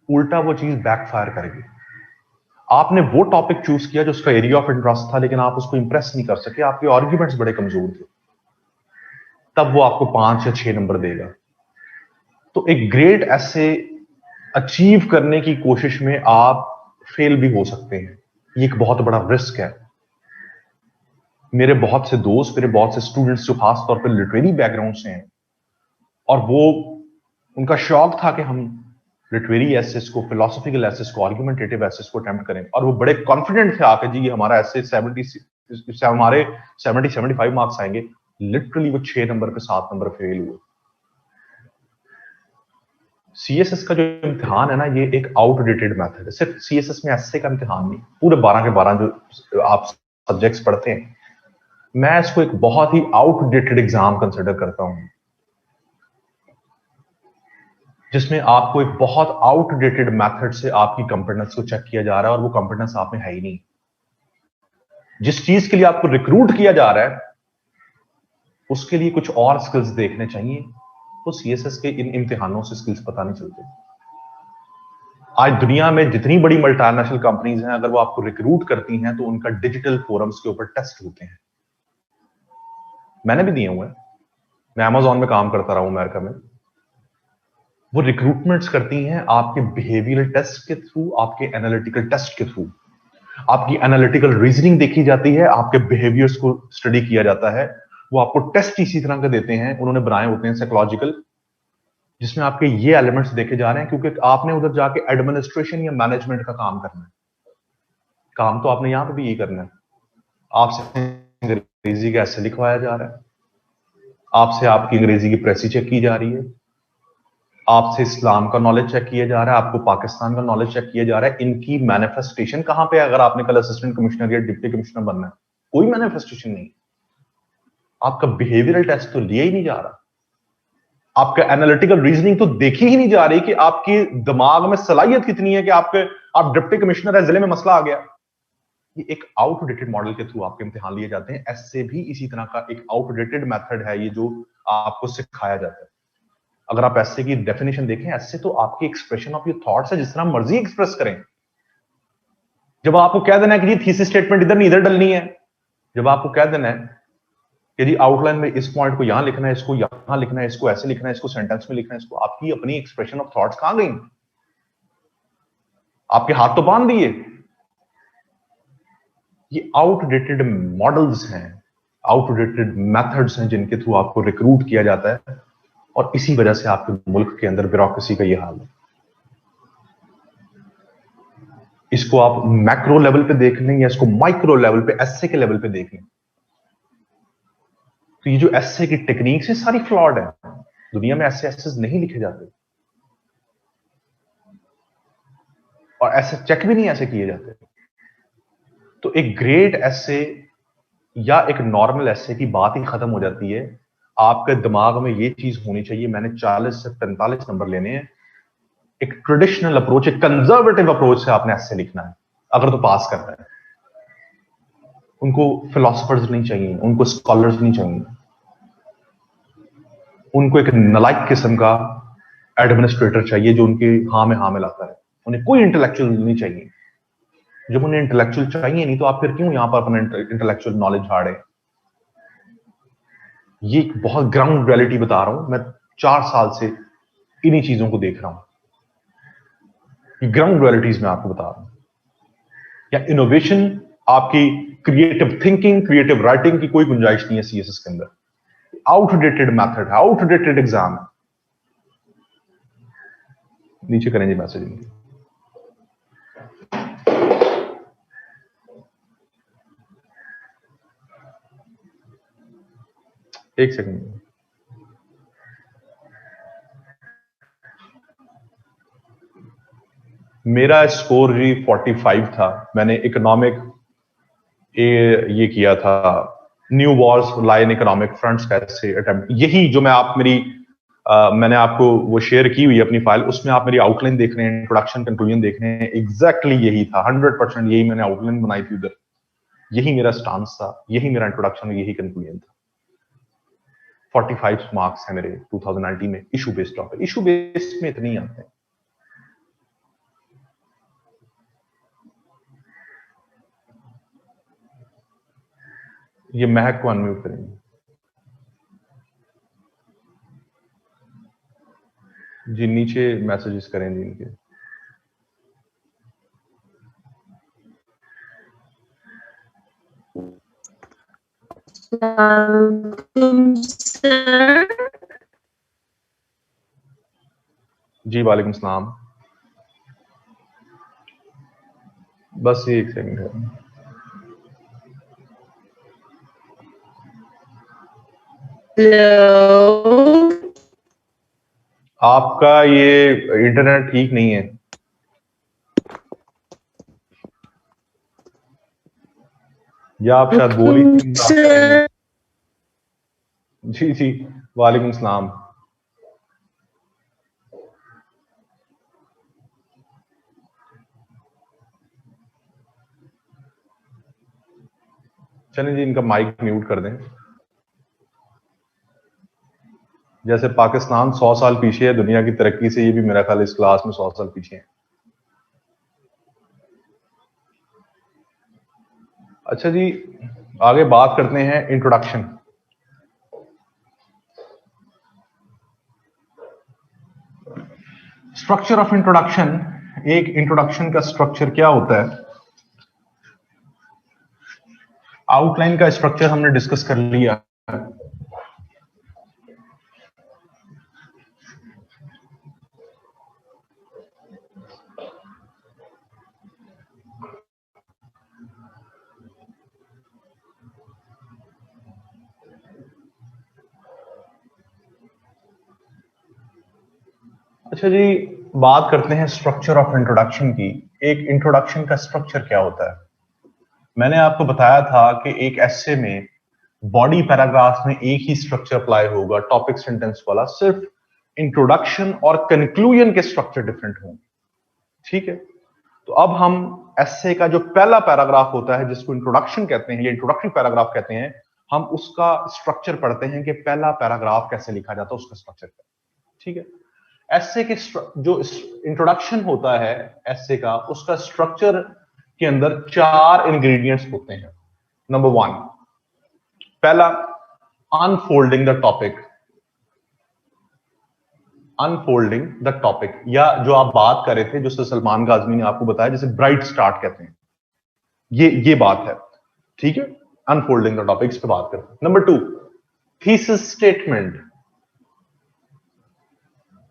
S1: उल्टा वो चीज बैकफायर करेगी। आपने वो टॉपिक चूज किया जो उसका एरिया ऑफ इंटरेस्ट था, लेकिन आप उसको इंप्रेस नहीं कर सके, आपके आर्ग्यूमेंट्स बड़े कमजोर थे, तब वो आपको 5 या 6 नंबर देगा। तो एक ग्रेड ऐसे अचीव करने की कोशिश में आप फेल भी हो सकते हैं, ये एक बहुत बड़ा रिस्क है। मेरे बहुत से दोस्त, मेरे बहुत से स्टूडेंट्स जो खास तौर पर लिटरेरी बैकग्राउंड से हैं, और वो उनका शौक था कि हम लिटरेरी एसेस को, फिलोसॉफिकल एसेस को, आर्गुमेंटेटिव एसेस को अटेम्प्ट करें, और वो बड़े कॉन्फिडेंट थे आके, जी हमारा एसे 70 हमारे 70-75 मार्क्स आएंगे। लिटरली वो 6 नंबर पे 7 नंबर फेल हुए। सीएसएस का जो इम्तिहान है ना, ये एक आउटडेटेड मेथड है। सिर्फ सीएसएस में एसे का इम्तिहान नहीं, पूरे 12 के 12 जो आप सब्जेक्ट्स पढ़ते हैं, मैं इसको एक बहुत ही आउटडेटेड एग्जाम कंसिडर करता हूं, जिसमें आपको एक बहुत आउटडेटेड मेथड से आपकी कॉम्पिटेंस को चेक किया जा रहा है, और वो कॉम्पिटेंस आप में है ही नहीं। जिस चीज के लिए आपको रिक्रूट किया जा रहा है, उसके लिए कुछ और स्किल्स देखने चाहिए, तो सीएसएस के इन इम्तिहानों से स्किल्स पता नहीं चलते। आज दुनिया में जितनी बड़ी मल्टीनेशनल कंपनीज हैं, अगर वो आपको रिक्रूट करती हैं, तो उनका डिजिटल फोरम्स के ऊपर टेस्ट होते हैं। मैंने भी दिए हुए हैं, मैं अमेज़न में काम करता रहा हूं अमेरिका में। वो रिक्रूटमेंट्स करती हैं आपके बिहेवियरल टेस्ट के थ्रू, आपके एनालिटिकल टेस्ट के थ्रू। आपकी एनालिटिकल रीजनिंग देखी जाती है, आपके बिहेवियर्स को स्टडी किया जाता है। वो आपको टेस्ट इसी तरह के देते हैं, उन्होंने बनाए होते हैं साइकोलॉजिकल, जिसमें आपके ये एलिमेंट्स देखे जा रहे हैं, क्योंकि आपने उधर जाके एडमिनिस्ट्रेशन या मैनेजमेंट का काम करना है। काम तो आपने यहां पे भी यही करना है। आपसे अंग्रेजी का ऐसे लिखवाया जा रहा है, आपसे आपकी अंग्रेजी की प्रेसी चेक की जा रही है, आपसे इस्लाम का नॉलेज चेक किया जा रहा है, आपको पाकिस्तान का नॉलेज चेक किया जा रहा है। इनकी मैनिफेस्टेशन कहां पे है? अगर आपने कल असिस्टेंट कमिश्नर या डिप्टी कमिश्नर बनना है, कोई मैनिफेस्टेशन नहीं। आपका बिहेवियरल टेस्ट तो लिया ही नहीं जा रहा, आपका एनालिटिकल रीजनिंग तो देखी ही नहीं जा रही कि आपके दिमाग में सलाहियत कितनी है कि आप डिप्टी कमिश्नर है, जिले में मसला आ गया। ये एक आउटडेटेड मॉडल के थ्रू आपके इम्तिहान लिए जाते हैं। ऐसे भी इसी तरह का एक आउटडेटेड मेथड है ये, जो आपको सिखाया जाता है। अगर आप ऐसे की डेफिनेशन देखें, ऐसे तो आपकी एक्सप्रेशन ऑफ योर थॉट्स है, जिस तरह मर्जी एक्सप्रेस करें। जब आपको कह देना है कि जी थीसिस स्टेटमेंट इधर नहीं इधर डलनी है, जब आपको कह देना है कि जी आउटलाइन में इस पॉइंट को यहां लिखना है, इसको यहां लिखना है, इसको ऐसे लिखना है, इसको सेंटेंस में लिखना है, इसको, आपकी अपनी एक्सप्रेशन ऑफ थॉट्स कहां गई? आपके हाथ तो बांध दिए। ये आउटडेटेड मॉडल्स हैं, आउटडेटेड मेथड्स हैं जिनके थ्रू आपको रिक्रूट किया जाता है, और इसी वजह से आपके मुल्क के अंदर ब्यूरोक्रेसी का ये हाल है। इसको आप मैक्रो लेवल पे देख लें या इसको माइक्रो लेवल पे, एसए के लेवल पे देख लें, तो ये जो एसए की टेक्निक्स है सारी फ्लॉड है। दुनिया में ऐसे एसेस नहीं लिखे जाते, और ऐसे चेक भी नहीं ऐसे किए जाते। तो एक ग्रेट एसे या एक नॉर्मल एसे की बात ही खत्म हो जाती है। आपके दिमाग में ये चीज होनी चाहिए, मैंने 40 से 45 नंबर लेने हैं। एक ट्रेडिशनल अप्रोच, एक कंजर्वेटिव अप्रोच से आपने एसे लिखना है अगर तो पास करना है। उनको फिलोसफर्स नहीं चाहिए, उनको स्कॉलर्स नहीं चाहिए, उनको एक नलायक किस्म का एडमिनिस्ट्रेटर चाहिए जो उनके हाँ में हाँ मिलाता है। उन्हें कोई इंटेलेक्चुअल नहीं चाहिए। जब उन्हें इंटेलेक्चुअल चाहिए नहीं तो आप फिर क्यों यहां पर अपना इंटेलेक्चुअल नॉलेज झाड़े। ये एक बहुत ग्राउंड रियलिटी बता रहा हूं मैं, 4 साल से इन्हीं चीजों को देख रहा हूं। ग्राउंड रियलिटीज में आपको बता रहा हूं। या इनोवेशन, आपकी क्रिएटिव थिंकिंग, क्रिएटिव राइटिंग की कोई गुंजाइश नहीं है सीएसएस के अंदर। आउटडेटेड मेथड है, आउटडेटेड एग्जाम है। नीचे करेंगे मैसेज। एक सेकंड, मेरा स्कोर जी 45 था। मैंने इकोनॉमिक ये किया था, new Wars line economic fronts का ऐसे अटेम्प्ट। यही जो मैं आप मेरी मैंने आपको वो शेयर की हुई अपनी फाइल, उसमें आप मेरी आउटलाइन देख रहे हैं, इंट्रोडक्शन कंक्लूजन देख रहे हैं। एग्जैक्टली यही था, 100% यही मैंने आउटलाइन बनाई थी उधर। यही मेरा स्टांस था, यही मेरा इंट्रोडक्शन, यही कंक्लूजन था। 45 मार्क्स है मेरे 2019 में issue based topic. Issue based में इतने ही आते हैं। ये महक को अनम्यूट करेंगे जी, नीचे मैसेजेस करें जी इनके। जी वालेकुम सलाम। बस ये 1 सेकंड है।
S6: हेलो,
S1: आपका ये इंटरनेट ठीक नहीं है। या आप शायद बोल ही नहीं रहे। जी जी वालेकुम सलाम। चलें जी, इनका माइक म्यूट कर दें। जैसे पाकिस्तान 100 साल पीछे है दुनिया की तरक्की से, ये भी मेरा ख्याल इस क्लास में 100 साल पीछे है। अच्छा जी, आगे बात करते हैं इंट्रोडक्शन। Structure of introduction. एक इंट्रोडक्शन का स्ट्रक्चर क्या होता है? आउटलाइन का स्ट्रक्चर हमने डिस्कस कर लिया। अच्छा जी, बात करते हैं स्ट्रक्चर ऑफ इंट्रोडक्शन की। एक इंट्रोडक्शन का स्ट्रक्चर क्या होता है? मैंने आपको बताया था कि एक एसे में बॉडी पैराग्राफ में एक ही स्ट्रक्चर अप्लाई होगा, टॉपिक सेंटेंस वाला। सिर्फ इंट्रोडक्शन और कंक्लूजन के स्ट्रक्चर डिफरेंट होंगे। ठीक है, तो अब हम एसे का जो पहला पैराग्राफ होता है जिसको इंट्रोडक्शन कहते हैं या इंट्रोडक्टरी पैराग्राफ कहते हैं, हम उसका स्ट्रक्चर पढ़ते हैं कि पहला पैराग्राफ कैसे लिखा जाता है, उसका स्ट्रक्चर क्या है। ठीक है, एसे के जो इंट्रोडक्शन होता है एसे का, उसका स्ट्रक्चर के अंदर 4 इंग्रेडिएंट्स होते हैं। नंबर 1, पहला, unfolding the topic. Unfolding the topic, या जो आप बात कर रहे थे, जो सलमान गाज़मी ने आपको बताया, जैसे ब्राइट स्टार्ट कहते हैं, ये बात है, ठीक है। अनफोल्डिंग द टॉपिक, इस पे बात करते हैं। Number 2, thesis statement.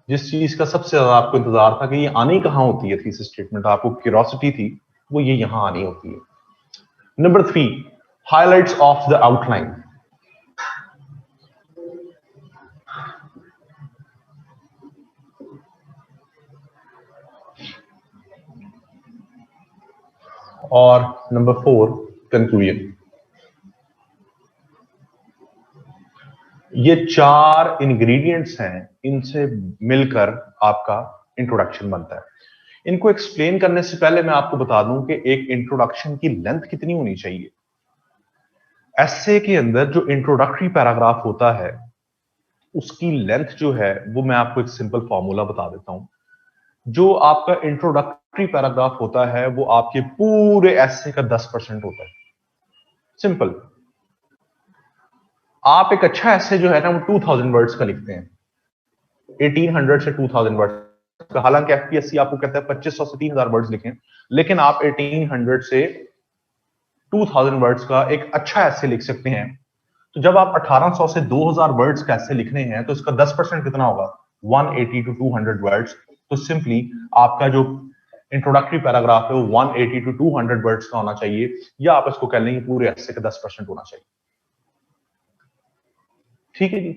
S1: जिस चीज का सबसे ज्यादा आपको इंतजार था कि ये आनी कहां होती है, थीसिस स्टेटमेंट, आपको क्यूरियोसिटी थी, वो ये यहां आनी होती है। Number 3, highlights of the outline. और नंबर 4, कंक्लूजन। ये 4 इंग्रेडिएंट्स हैं, इनसे मिलकर आपका इंट्रोडक्शन बनता है। इनको एक्सप्लेन करने से पहले मैं आपको बता दूं कि एक इंट्रोडक्शन की लेंथ कितनी होनी चाहिए। एसे के अंदर जो इंट्रोडक्टरी पैराग्राफ होता है, उसकी लेंथ जो है, वो मैं आपको एक सिंपल फॉर्मूला बता देता हूं। जो आपका इंट्रोडक्टरी पैराग्राफ होता है, वो आपके पूरे एसे का 10% होता है। सिंपल। आप एक अच्छा एसे जो है ना, वो 2000 वर्ड्स का लिखते हैं, 1800 से 2000 वर्ड्स का। हालांकि एफपीएससी आपको कहता है 2500 से 3000 वर्ड्स लिखें, लेकिन आप 1800 से 2000 वर्ड्स का एक अच्छा एसे लिख सकते हैं। तो जब आप 1800 से 2000 वर्ड्स का एसे लिखने हैं, तो इसका 10% कितना होगा? 180 टू 200 वर्ड्स। तो सिंपली आपका जो इंट्रोडक्टरी पैराग्राफ है, वो 180 टू 200 वर्ड्स का होना चाहिए, या आप इसको कह लेंगे पूरे एसे का 10% होना चाहिए। ठीक है जी।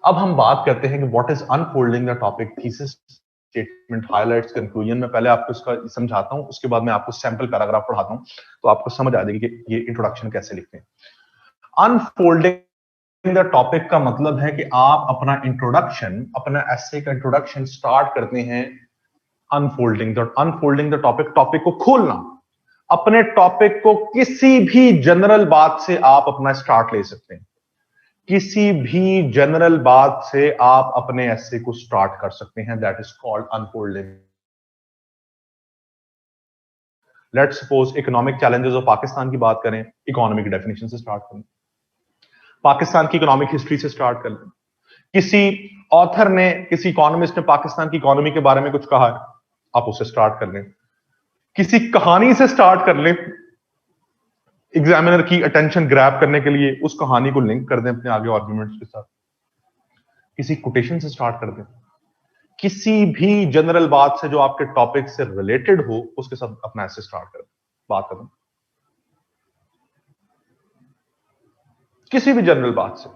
S1: अब हम बात करते हैं कि what is unfolding the topic, thesis statement, highlights, conclusion. मैं पहले आपको इसका समझाता हूं, उसके बाद मैं आपको सैंपल पैराग्राफ पढ़ाता हूं, तो आपको समझ आ जाएगी कि ये इंट्रोडक्शन कैसे लिखते हैं। अनफोल्डिंग द टॉपिक का मतलब है कि आप अपना इंट्रोडक्शन, अपना एसे का इंट्रोडक्शन स्टार्ट करते हैं अनफोल्डिंग द टॉपिक, टॉपिक को खोलना। अपने टॉपिक को किसी भी जनरल बात से आप अपना स्टार्ट ले सकते हैं। किसी भी जनरल बात से आप अपने एसे को स्टार्ट कर सकते हैं, that is called unfolding. Let's suppose economic challenges of Pakistan की बात करें, इकोनॉमिक डेफिनेशन से स्टार्ट करें, पाकिस्तान की इकोनॉमिक हिस्ट्री से स्टार्ट कर लें। किसी ऑथर ने, किसी इकोनॉमिस्ट ने पाकिस्तान की इकोनॉमी के बारे में कुछ कहा है, आप उसे स्टार्ट कर लें। किसी कहानी से स्टार्ट कर लें, एग्जामिनर की अटेंशन ग्रैब करने के लिए उस कहानी को लिंक कर दें अपने आगे आर्गुमेंट्स के साथ। किसी कोटेशन से स्टार्ट कर दें। किसी भी जनरल बात से जो आपके टॉपिक से रिलेटेड हो, उसके साथ अपना ऐसे स्टार्ट कर बात करें। किसी भी जनरल बात से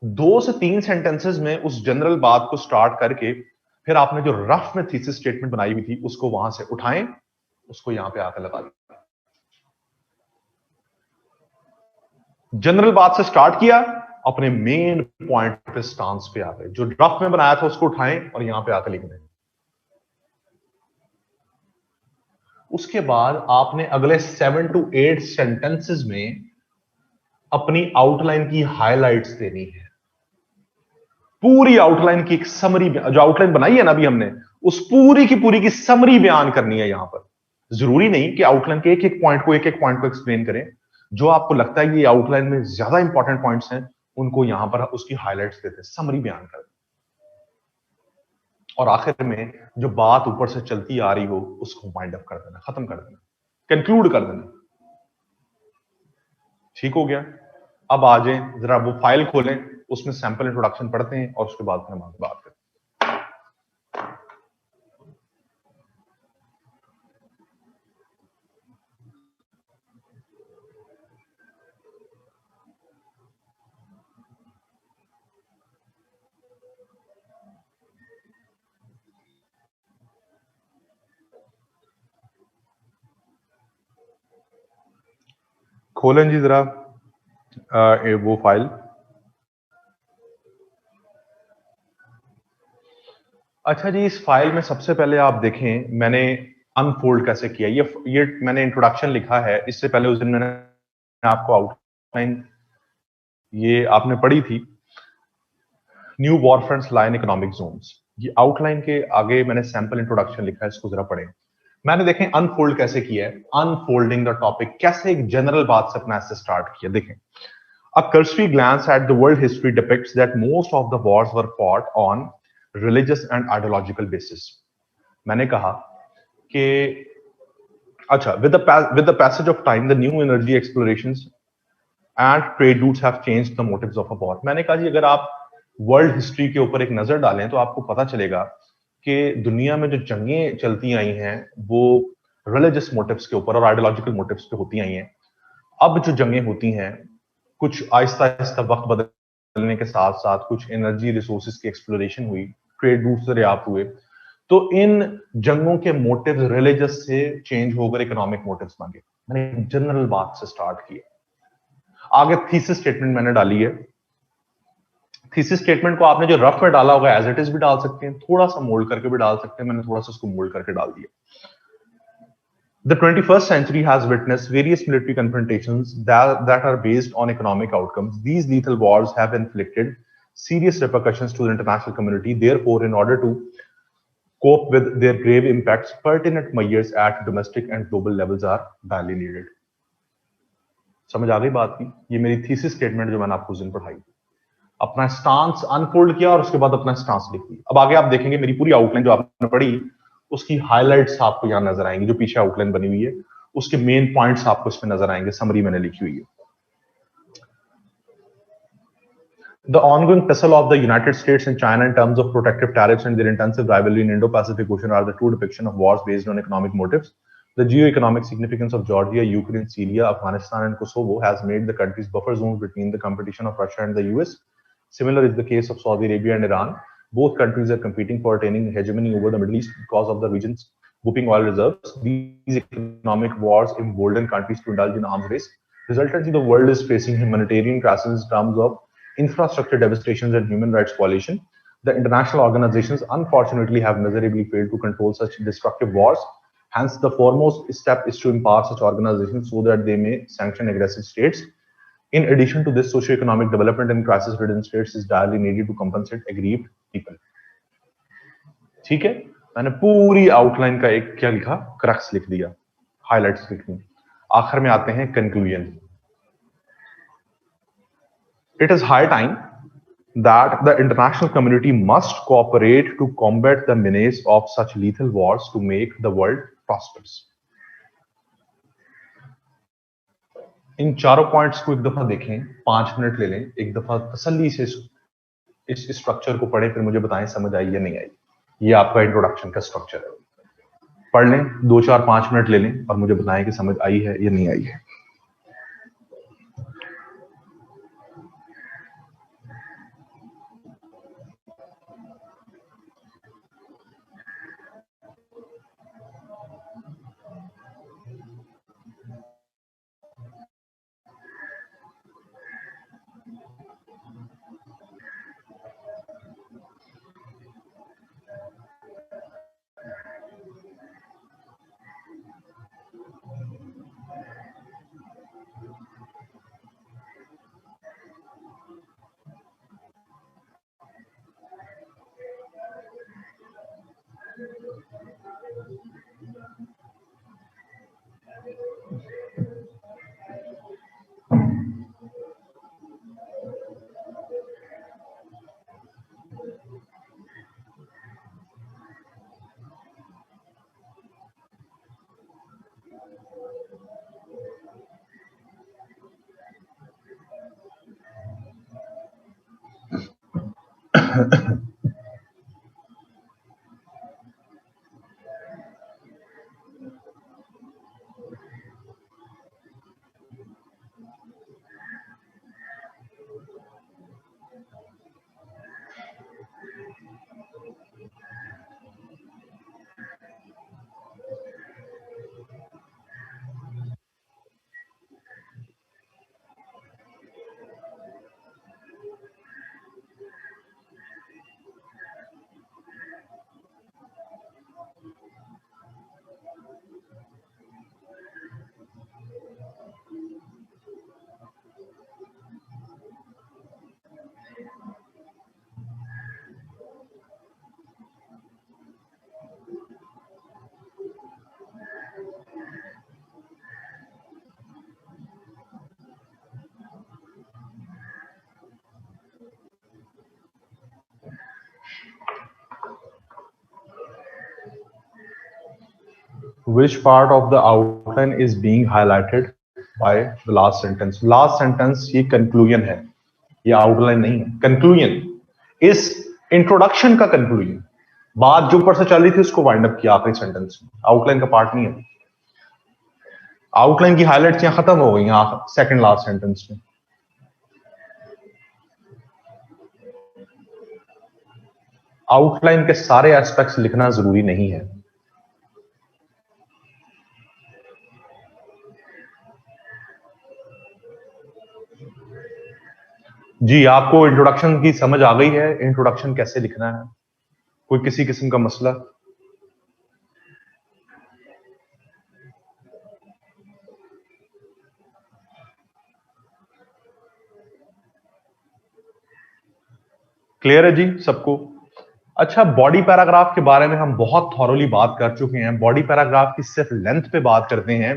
S1: 2 से 3 सेंटेंसेस में उस जनरल बात को स्टार्ट करके, फिर आपने जो रफ में थीसिस स्टेटमेंट बनाई हुई थी, उसको वहां से उठाएं, उसको यहां पे आकर लगा दें। जनरल बात से स्टार्ट किया, अपने मेन पॉइंट पे स्टांस पे आ गए। जो ड्राफ्ट में बनाया था उसको उठाएं और यहां पे आकर लिख दें। उसके बाद आपने अगले 7 टू 8 सेंटेंसेस में अपनी आउटलाइन की हाइलाइट्स देनी है। पूरी आउटलाइन की एक समरी, जो आउटलाइन बनाई है ना अभी हमने, उस पूरी की समरी बयान करनी है यहां पर। जरूरी नहीं कि आउटलाइन के एक एक पॉइंट को एक्सप्लेन करें। जो आपको लगता है ये आउटलाइन में ज्यादा इंपॉर्टेंट पॉइंट्स हैं, उनको यहां पर उसकी हाइलाइट्स देते हैं, समरी बयान कर दें। और आखिर में जो बात ऊपर से चलती आ रही हो, उसको वाइंड अप कर देना, खत्म कर देना, कंक्लूड कर देना। ठीक हो गया। अब आ जाएं, जरा वो फाइल खोलें, उसमें सैंपल इंट्रोडक्शन पढ़ते हैं और उसके बाद फिर हम आगे बात करते हैं। खोलें जी जरा वो फाइल। अच्छा जी, इस फाइल में सबसे पहले आप देखें मैंने अनफोल्ड कैसे किया। ये मैंने इंट्रोडक्शन लिखा है। इससे पहले उस दिन मैंने आपको आउटलाइन ये आपने पढ़ी थी, न्यू वॉरफ्रंट्स लाइन इकोनॉमिक जोन्स। ये आउटलाइन के आगे मैंने सैंपल इंट्रोडक्शन लिखा है, इसको जरा पढ़ें। मैंने देखें अनफोल्ड कैसे किया है, अनफोल्डिंग द टॉपिक, कैसे एक जनरल बात से अपना ऐसे स्टार्ट किया। देखें, a cursory glance at the world history depicts that most of the wars were fought on religious and ideological basis. मैंने कहा कि अच्छा, with the passage of time, the new energy explorations and trade routes have changed the motives of a war. मैंने कहा जी, अगर आप world history के ऊपर एक नजर डालें तो आपको पता चलेगा कि दुनिया में जो जंगें चलती आई हैं वो रिलीजियस मोटिव्स के ऊपर और आइडियोलॉजिकल मोटिव्स पे होती आई हैं। अब जो जंगें होती हैं, कुछ आहिस्ता आहिस्ता वक्त बदलने के साथ साथ कुछ एनर्जी रिसोर्सेज की एक्सप्लोरेशन हुई, ट्रेड रूट्स दरियाफ्त हुए, तो इन जंगों के मोटिव्स रिलीजियस से चेंज होकर इकोनॉमिक मोटिव्स बन गए। मैंने जनरल बात से स्टार्ट किया, आगे थीसिस स्टेटमेंट मैंने डाली है। थीसिस स्टेटमेंट को आपने जो रफ में डाला होगा एज इट इज भी डाल सकते हैं, थोड़ा सा मोल्ड करके भी डाल सकते हैं, मैंने थोड़ा सा उसको मोल्ड करके डाल दिया। The 21st century has witnessed various military confrontations that are based on economic outcomes. These lethal wars have inflicted serious repercussions to the international community. Therefore, in order to cope with their grave impacts, pertinent measures at domestic and global levels are badly needed. समझ आ गई बात की? ये मेरी thesis statement जो मैंने आपको उस दिन पढ़ाई, अपना स्टांस अनफोल्ड किया और उसके बाद अपना स्टांस लिख दिया। अब आगे आप देखेंगे मेरी पूरी आउटलाइन जो आपने पढ़ी उसकी हाइलाइट्स आपको यहां नजर आएंगी, जो पीछे आउटलाइन बनी हुई है उसके मेन पॉइंट्स आपको इसमें नजर आएंगे, समरी मैंने लिखी हुई है। The ongoing tussle of the United States and China in terms of protective tariffs and their intensive rivalry in Indo-Pacific Ocean are the true depiction of wars based on economic motives. The geo-economic significance of Georgia, Ukraine, Syria, Afghanistan, and Kosovo has made the countries buffer zones between the competition of Russia and the US. Similar is the case of Saudi Arabia and Iran. Both countries are competing for attaining hegemony over the Middle East because of the region's whooping oil reserves. These economic wars embolden countries to indulge in arms race. Resultantly, the world is facing humanitarian crises in terms of infrastructure devastations and human rights violation. The international organizations unfortunately have miserably failed to control such destructive wars. Hence, the foremost step is to empower such organizations so that they may sanction aggressive states. In addition to this, socio-economic development in crisis-ridden states is direly needed to compensate aggrieved people. ठीक है, मैंने पूरी outline का एक क्या लिखा, crux लिख दिया, हाइलाइट्स लिख दी। आखिर में आते हैं conclusion. It is high time that the international community must cooperate to combat the menace of such lethal wars to make the world prosperous. इन चारों पॉइंट्स को एक दफा देखें, 5 मिनट ले लें, एक दफा तसल्ली से इस स्ट्रक्चर को पढ़ें, फिर मुझे बताएं समझ आई या नहीं आई। ये आपका इंट्रोडक्शन का स्ट्रक्चर है, पढ़ लें, 2, 4, 5 मिनट ले लें और मुझे बताएं कि समझ आई है या नहीं आई है। Which part of the outline is being highlighted by the last sentence? Last sentence ये conclusion है, ये outline नहीं है. Conclusion इस introduction का conclusion, बात जो ऊपर से चल रही थी उसको वाइंड अप किया आखिरी सेंटेंस में. आउटलाइन का पार्ट नहीं है. आउटलाइन की हाइलाइट्स यहां खत्म हो गई यहां सेकंड लास्ट सेंटेंस में. आउटलाइन के सारे एस्पेक्ट्स लिखना जरूरी नहीं है. जी, आपको इंट्रोडक्शन की समझ आ गई है? इंट्रोडक्शन कैसे लिखना है? कोई किसी किस्म का मसला? क्लियर है जी सबको? अच्छा, बॉडी पैराग्राफ के बारे में हम बहुत थॉरोली बात कर चुके हैं. बॉडी पैराग्राफ की सिर्फ लेंथ पे बात करते हैं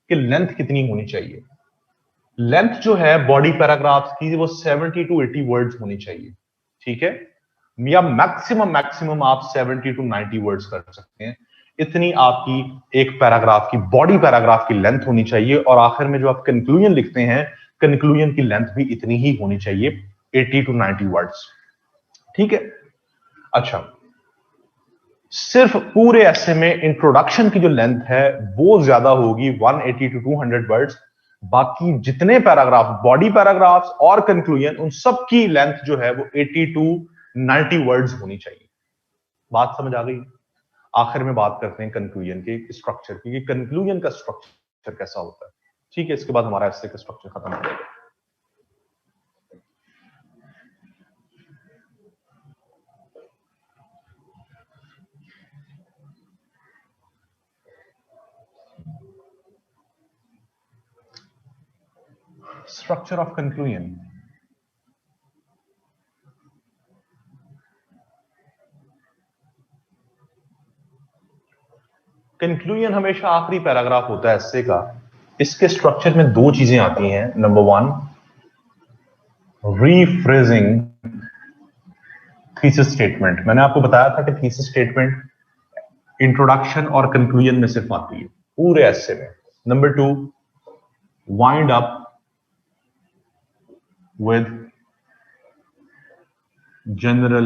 S1: कि लेंथ कितनी होनी चाहिए. लेंथ जो है बॉडी पैराग्राफ की वो 70 to 80 वर्ड्स होनी चाहिए. ठीक है, या मैक्सिमम आप 70 to 90 वर्ड्स कर सकते हैं. इतनी आपकी एक पैराग्राफ की, बॉडी पैराग्राफ की लेंथ होनी चाहिए. और आखिर में जो आप कंक्लूजन लिखते हैं, कंक्लूजन की लेंथ भी इतनी ही होनी चाहिए, 80 to 90 वर्ड्स. ठीक है. अच्छा, सिर्फ पूरे ऐसे में इंट्रोडक्शन की जो लेंथ है वो ज्यादा होगी, 180 to 200 वर्ड्स. बाकी जितने पैराग्राफ, बॉडी पैराग्राफ्स और कंक्लूजन, उन सब की लेंथ जो है वो 80 to 90 वर्ड्स होनी चाहिए. बात समझ आ गई? आखिर में बात करते हैं कंक्लूजन के स्ट्रक्चर की, कि कंक्लूजन का स्ट्रक्चर कैसा होता है. ठीक है, इसके बाद हमारा ऐसे का स्ट्रक्चर खत्म हो जाएगा. Structure of conclusion. Conclusion हमेशा आखिरी पैराग्राफ होता है एस्से का. इसके स्ट्रक्चर में दो चीजें आती हैं. Number 1, rephrasing thesis statement. मैंने आपको बताया था कि थीसिस स्टेटमेंट इंट्रोडक्शन और कंक्लूजन में सिर्फ आती है पूरे एस्से में. Number 2, wind up with general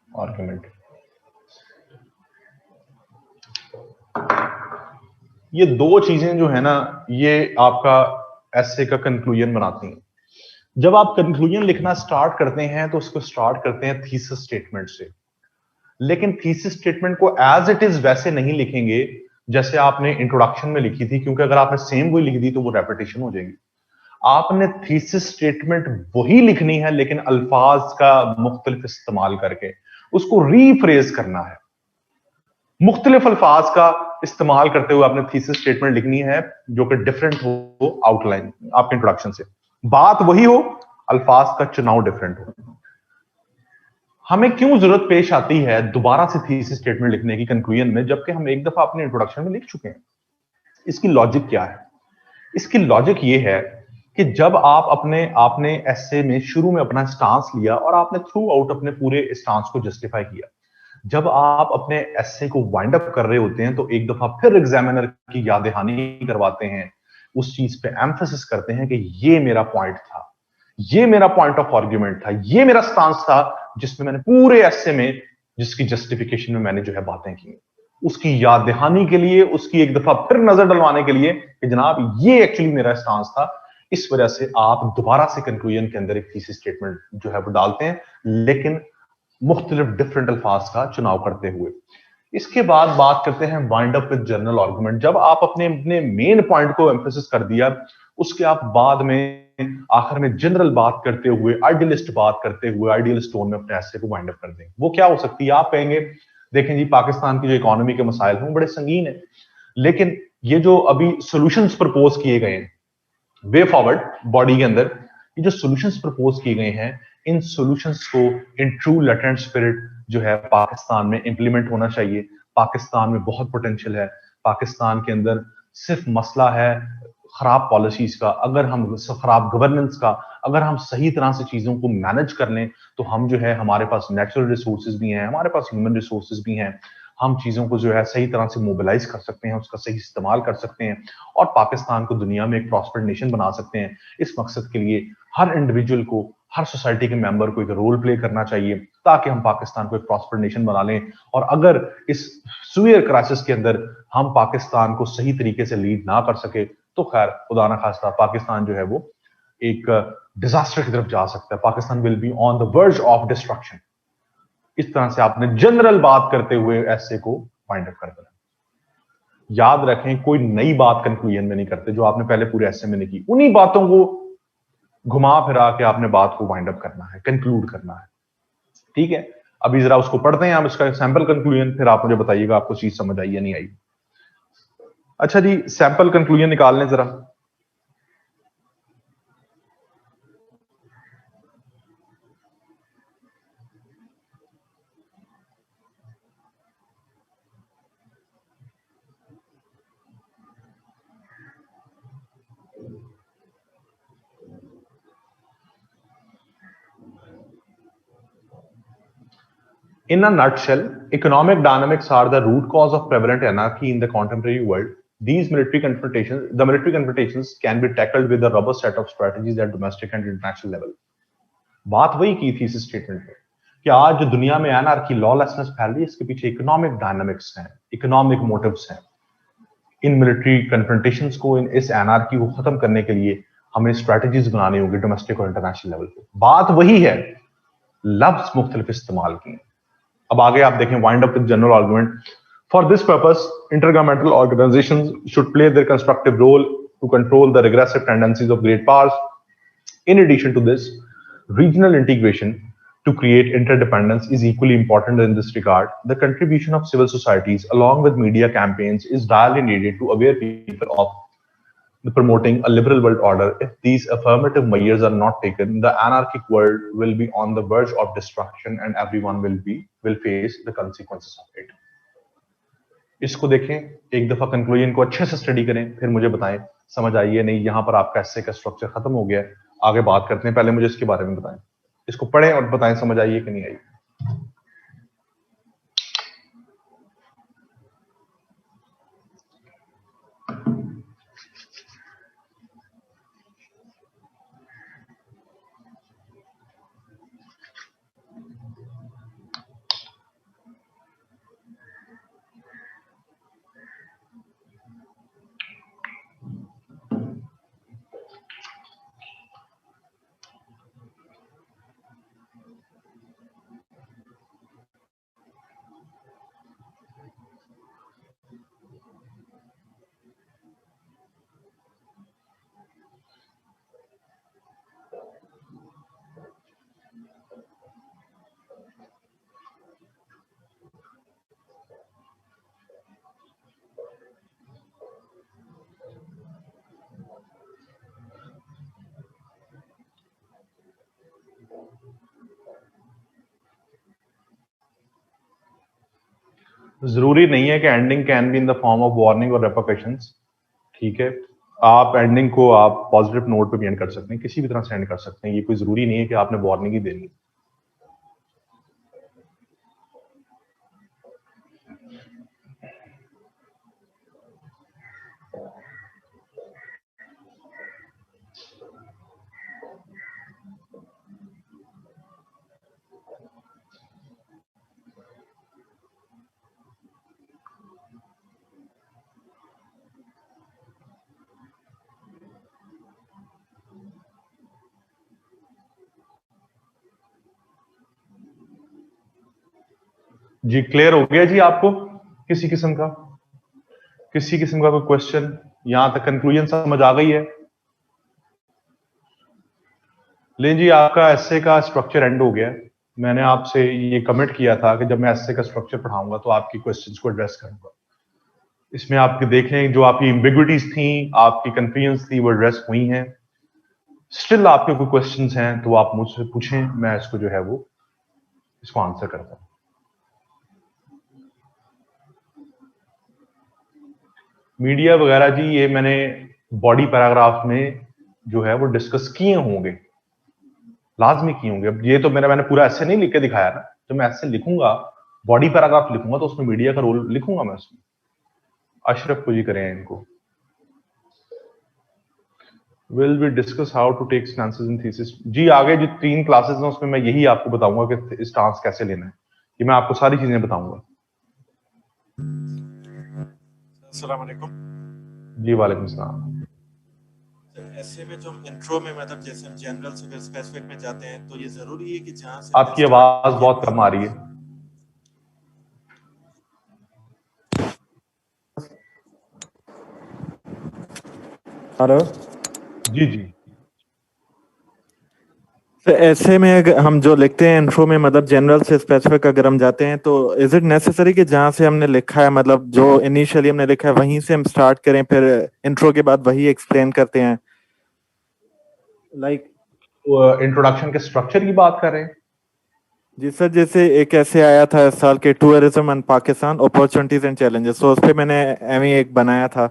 S1: argument. ये दो चीजें जो है ना, ये आपका एस्से का कंक्लूजन बनाती हैं. जब आप कंक्लूजन लिखना स्टार्ट करते हैं तो उसको स्टार्ट करते हैं थीसिस स्टेटमेंट से. लेकिन थीसिस स्टेटमेंट को एज इट इज वैसे नहीं लिखेंगे जैसे आपने इंट्रोडक्शन में लिखी थी, क्योंकि अगर आपने सेम वही लिख दी तो वो रेपिटेशन हो जाएगी. आपने थीसिस स्टेटमेंट वही लिखनी है लेकिन अल्फाज का मुख्तलिफ इस्तेमाल करके उसको रीफ्रेज करना है. मुख्तलिफ अल्फाज का इस्तेमाल करते हुए आपने थीसिस स्टेटमेंट लिखनी है जो कि डिफरेंट हो आउटलाइन आपके इंट्रोडक्शन से. बात वही हो, अल्फाज का चुनाव डिफरेंट हो. हमें क्यों जरूरत पेश आती है दोबारा से थीसिस स्टेटमेंट लिखने की कंक्लूजन में, जबकि हम एक दफा अपने इंट्रोडक्शन में लिख चुके हैं? इसकी लॉजिक क्या है? इसकी लॉजिक ये है कि जब आपने एस्से में शुरू में अपना स्टांस लिया और आपने थ्रू आउट अपने पूरे स्टांस को जस्टिफाई किया, जब आप अपने एस्से को वाइंड अप कर रहे होते हैं तो एक दफा फिर एग्जामिनर की याद दहानी करवाते हैं, उस चीज पे एम्फेसिस करते हैं कि ये मेरा पॉइंट था, ये मेरा पॉइंट ऑफ आर्ग्यूमेंट था, ये मेरा स्टांस था जिसमें मैंने पूरे एस्से में, जिसकी जस्टिफिकेशन में मैंने जो है बातें की. उसकी याद दहानी के लिए, उसकी एक दफा फिर नजर डलवाने के लिए कि जनाब ये एक्चुअली मेरा स्टांस था. इस वजह से आप दोबारा से कंक्लूजन के अंदर एक थीसिस स्टेटमेंट जो है वो डालते हैं, लेकिन मुख्तलिफ डिफरेंट अल्फाज का चुनाव करते हुए. इसके बाद बात करते हैं wind up with general argument. जब आप अपने मेन पॉइंट को एम्फेसिस कर दिया, उसके आप बाद में आखिर में जनरल बात करते हुए, आइडियलिस्ट बात करते हुए, आइडियलिस्ट टोन में अपने एस्से को वाइंड अप कर देंगे. वो क्या हो सकती है? आप कहेंगे देखें जी, पाकिस्तान की जो इकोनॉमी के मसाइल हैं बड़े संगीन है, लेकिन ये जो अभी सॉल्यूशंस प्रपोज किए गए हैं वे फॉरवर्ड बॉडी के अंदर, ये जो सॉल्यूशंस प्रपोज किए गए हैं, इन सॉल्यूशंस को इन ट्रू लेटेंट स्पिरिट जो है पाकिस्तान में इंप्लीमेंट होना चाहिए. पाकिस्तान में बहुत पोटेंशियल है. पाकिस्तान के अंदर सिर्फ मसला है खराब पॉलिसीज का, अगर हम खराब गवर्नेंस का, अगर हम सही तरह से चीजों को मैनेज कर लें तो हम जो है, हमारे पास नेचुरल रिसोर्सेज भी हैं, हमारे पास ह्यूमन रिसोर्सेज भी हैं, हम चीजों को जो है सही तरह से मोबिलाइज कर सकते हैं, उसका सही इस्तेमाल कर सकते हैं और पाकिस्तान को दुनिया में एक प्रॉस्पर नेशन बना सकते हैं। इस मकसद के लिए हर इंडिविजुअल को, हर सोसाइटी के मेंबर को एक रोल प्ले करना चाहिए ताकि हम पाकिस्तान को एक प्रॉस्पर नेशन बना लें। और अगर इस सुएज क्राइसिस के अंदर हम पाकिस्तान को सही तरीके से लीड ना कर सके तो खैर खुदा ना खास्ता पाकिस्तान जो है वो एक डिजास्टर की तरफ जा सकता है। Pakistan will be on the verge of destruction. इस तरह से आपने जनरल बात करते हुए ऐसे को फाइंड अप कर देना। याद रखें, कोई नई बात कंक्लूजन में नहीं करते जो आपने पहले पूरे ऐसे में नहीं की, उन्हीं बातों को घुमा फिरा के आपने बात को वाइंड अप करना है, कंक्लूड करना है। ठीक है, अभी जरा उसको पढ़ते हैं हम, इसका सैंपल कंक्लूजन, फिर आप मुझे बताइएगा आपको चीज समझ आई या नहीं आई। अच्छा जी, सैंपल कंक्लूजन निकाल लें जरा। In a nutshell, economic dynamics are the root cause of prevalent anarchy in the contemporary world. The military confrontations can be tackled with a robust set of strategies at domestic and international level. बात वही की थी इस statement में कि आज जो दुनिया में एनार्की, लॉलेसनेस फैल रही है, इसके पीछे इकोनॉमिक डायनामिक्स हैं, इकोनॉमिक मोटिव्स हैं। इन मिलिट्री कन्फ्रंटेशंस को, इस एनार्की को खत्म करने के लिए हमें स्ट्रेटजीज बनानी होगी डोमेस्टिक और इंटरनेशनल लेवल पे। बात वही है, लफ्ज मुख्तलिफ इस्तेमाल किए। अब आगे आप देखें, wind up with general argument. For this purpose intergovernmental organizations should play their constructive role to control the regressive tendencies of great powers. In addition to this, regional integration to create interdependence is equally important in this regard. The contribution of civil societies along with media campaigns is direly needed to aware people of promoting a liberal world order. If these affirmative measures are not taken, the anarchic world will be on the verge of destruction and everyone will face the consequences of it. इसको देखें, एक दफा conclusion को अच्छे से study करें, फिर मुझे बताएं समझ आई है नहीं। यहां पर आपका ऐसे का स्ट्रक्चर खत्म हो गया है, आगे बात करते हैं। पहले मुझे इसके बारे में बताएं, इसको पढ़ें और बताएं समझ आई है कि नहीं आई। जरूरी नहीं है कि ending can be in the form of warning और रेपरकशंस। ठीक है, आप एंडिंग को आप पॉजिटिव नोट पे भी एंड कर सकते हैं, किसी भी तरह से एंड कर सकते हैं। ये कोई जरूरी नहीं है कि आपने वार्निंग ही देनी है। जी क्लियर हो गया जी आपको? किसी किस्म का कोई क्वेश्चन? यहां तक कंक्लूजन समझ आ गई है? लें जी, आपका एस्से का स्ट्रक्चर एंड हो गया। मैंने आपसे ये कमिट किया था कि जब मैं एस्से का स्ट्रक्चर पढ़ाऊंगा तो आपकी क्वेश्चंस को एड्रेस करूंगा। इसमें आपके देखें जो आपकी एम्बिग्विटीज थी, आपकी कंफ्यूजन थी, वो एड्रेस हुई हैं। स्टिल आपके कोई क्वेश्चंस हैं तो आप मुझसे पूछें, मैं इसको जो है वो इसको आंसर करता हूं। मीडिया वगैरह जी, ये मैंने बॉडी पैराग्राफ में जो है वो डिस्कस किए होंगे, लाजमी किए होंगे। अब ये तो मैंने पूरा ऐसे नहीं लिख के दिखाया ना, जब मैं ऐसे लिखूंगा बॉडी पैराग्राफ लिखूंगा तो उसमें मीडिया का रोल लिखूंगा मैं उसमें। अशरफ को जी करें इनको। Will we discuss how to take stances in thesis. जी आगे जो 3 क्लासेस हैं उसमें मैं यही आपको बताऊंगा कि स्टांस कैसे लेना है, ये मैं आपको सारी चीजें बताऊंगा।
S6: अस्सलाम वालेकुम।
S1: जी वालेकुम सलाम।
S6: ऐसे में जो इंट्रो में मतलब जैसे हम जनरल से फिर स्पेसिफिक में जाते हैं तो ये जरूरी है कि जहां से
S1: आपकी आवाज बहुत कम आ रही है।
S6: हेलो
S1: जी जी।
S6: तो ऐसे में अगर हम जो लिखते हैं इंट्रो में मतलब जनरल से स्पेसिफिक अगर हम जाते हैं तो इज इट नेसेसरी कि जहां से हमने लिखा है मतलब जो इनिशियली हमने लिखा है वहीं से हम स्टार्ट करें फिर इंट्रो के बाद वही एक्सप्लेन करते हैं लाइक
S1: इंट्रोडक्शन के स्ट्रक्चर की बात कर रहे हैं?
S6: जी सर, जैसे एक ऐसे आया था इस साल के tourism and Pakistan opportunities and challenges, तो उस पर मैंने एमई एक बनाया था।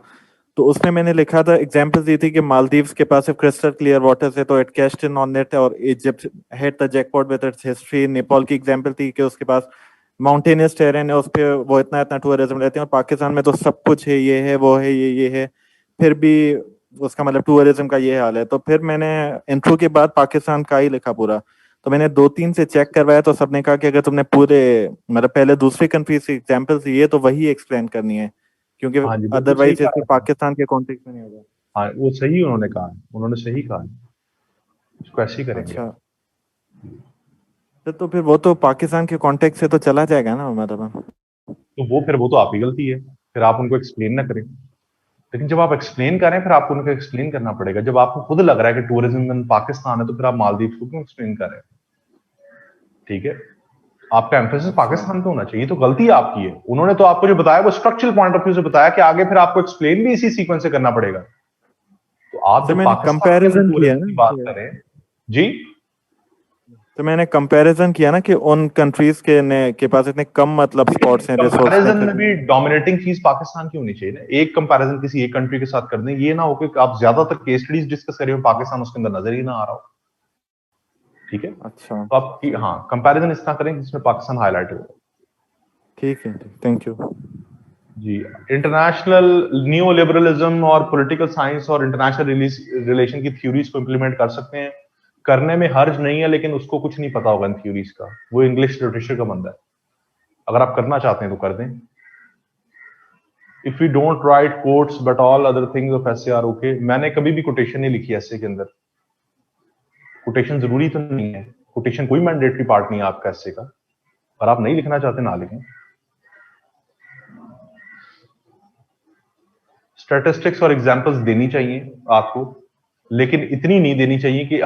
S6: तो उसमें मैंने लिखा था एग्जांपल दी थी कि मालदीव्स के पास क्रिस्टल क्लियर वाटर है तो it cashed in on it, और Egypt had the jackpot with its history. Nepal की एग्जांपल थी कि उसके पास माउंटेनियस टेरेन है, उस पे वो इतना इतना टूरिज्म लेते हैं, और पाकिस्तान में तो सब कुछ है, ये है वो है ये है, फिर भी उसका मतलब टूरिज्म का ये हाल है। तो फिर मैंने इंट्रो के बाद पाकिस्तान का ही लिखा पूरा। तो मैंने 2-3 से चेक करवाया तो सबने कहा कि अगर तुमने पूरे मतलब पहले दूसरी कंट्रीज की एग्जांपल्स ये तो वही एक्सप्लेन करनी है, क्योंकि
S1: हाँ जी, बिल्कुल सही
S6: अदरवाइज
S1: कहा
S6: इससे
S1: आपने।
S6: पाकिस्तान के कॉन्टेक्स्ट में नहीं होगा।
S1: हाँ वो सही उन्होंने कहा है, उन्होंने सही कहा है, इसको ऐसे ही करेंगे।
S6: अच्छा, तो फिर वो तो पाकिस्तान के कॉन्टेक्स्ट से तो चला जाएगा ना मतलब।
S1: तो वो तो आपकी गलती है, फिर आप उनको एक्सप्लेन ना करें। लेकिन जब आप एक्सप्लेन करें फिर आपको उनको एक्सप्लेन करना पड़ेगा। जब आपको खुद लग रहा है कि टूरिज्म इन पाकिस्तान है तो फिर आप मालदीव को क्यों एक्सप्लेन कर रहे हैं? ठीक है, आपका एम्फेसिस पाकिस्तान पे होना चाहिए, तो गलती आपकी है। उन्होंने तो आपको जो बताया वो स्ट्रक्चरल पॉइंट ऑफ व्यू से बताया कि आगे फिर आपको एक्सप्लेन भी इसी सीक्वेंस से करना पड़ेगा। तो आप
S6: तो
S1: जब
S6: मैंने
S1: पाकिस्तान के अंदर
S6: कंपैरिजन किया
S1: टूरिज्म की बात
S6: ना
S1: करें जी,
S6: तो मैंने कंपैरिजन किया ना कि उन कंट्रीज के पास इतने कम मतलब स्पॉट्स हैं, रिसोर्स हैं,
S1: कंपैरिजन
S6: फिर
S1: में भी डोमिनेटिंग चीज पाकिस्तान की होनी चाहिए ना। एक कंपैरिजन किसी एक कंट्री के साथ कर दें, ये ना हो कि आप ज्यादातर केस स्टडीज डिस्कस कर रहे हो पाकिस्तान उसके अंदर नजर ही ना आ रहा हो। ठीक है,
S6: अच्छा
S1: तो आप हाँ कंपैरिजन इस तरह करें जिसमें पाकिस्तान हाईलाइट हो।
S6: ठीक है, थैंक यू
S1: जी, इंटरनेशनल न्यू लिबरलिज्म और पॉलिटिकल साइंस और इंटरनेशनल रिलेशन की थ्योरीज को इंप्लीमेंट कर सकते हैं, करने में हर्ज नहीं है, लेकिन उसको कुछ नहीं पता होगा इन थ्योरीज का, वो इंग्लिश लिटरेचर का बंदा है। अगर आप करना चाहते हैं तो कर दें। If you don't write quotes but all other things of essay are okay. मैंने कभी भी कोटेशन नहीं लिखी एसे के अंदर। कोटेशन जरूरी तो नहीं है, कोटेशन कोई मैंडेटरी पार्ट नहीं है आपका एसे का, और आप नहीं लिखना चाहते ना लिखें। स्टैटिस्टिक्स और एग्जांपल्स देनी चाहिए आपको, लेकिन इतनी नहीं देनी चाहिए कि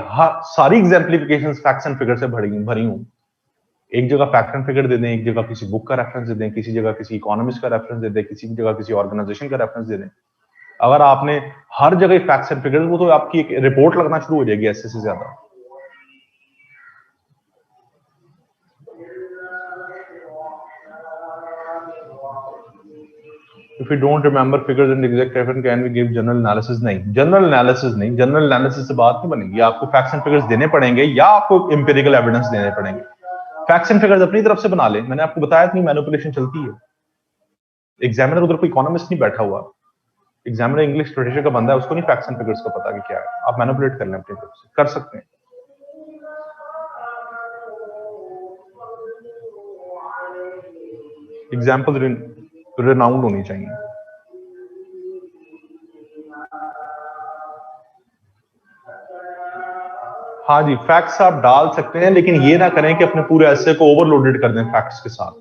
S1: सारी एग्जाम्पलिफिकेशंस फैक्ट्स एंड फिगर से भरी हूं। एक जगह फैक्ट एंड फिगर दे दें, एक जगह किसी बुक का रेफरेंस दे दें, किसी जगह किसी इकोनॉमिस्ट का रेफरेंस दे दें, किसी जगह किसी ऑर्गेनाइजेशन का रेफरेंस दे दें। अगर आपने हर जगह फैक्ट्स एंड फिगर्स, वो तो आपकी एक रिपोर्ट लगना शुरू हो जाएगी ऐसे से ज्यादा। If you don't remember figures and exact reference, can we give general analysis? नहीं, जनरल एनालिसिस नहीं, जनरल एनालिसिस से बात नहीं बनेगी। आपको फैक्ट्स एंड फिगर्स देने पड़ेंगे या आपको एम्पिरिकल एविडेंस देने पड़ेंगे। फैक्ट्स एंड फिगर्स अपनी तरफ से बना ले, मैंने आपको बताया इतनी मैनिपुलेशन चलती है। एग्जामिनर उधर कोई इकोनॉमिस्ट नहीं बैठा हुआ, एग्जामिनर इंग्लिश लिटरेचर का बंदा है, उसको नहीं फैक्ट्स एंड फिगर्स का पता कि क्या है। आप मैनिपुलेट कर लें अपनी तरफ से, कर सकते हैं। एग्जाम्पल रिनाउंड होनी चाहिए। हाँ जी, फैक्ट्स आप डाल सकते हैं, लेकिन ये ना करें कि अपने पूरे ऐसे को ओवरलोडेड कर दें फैक्ट्स के साथ।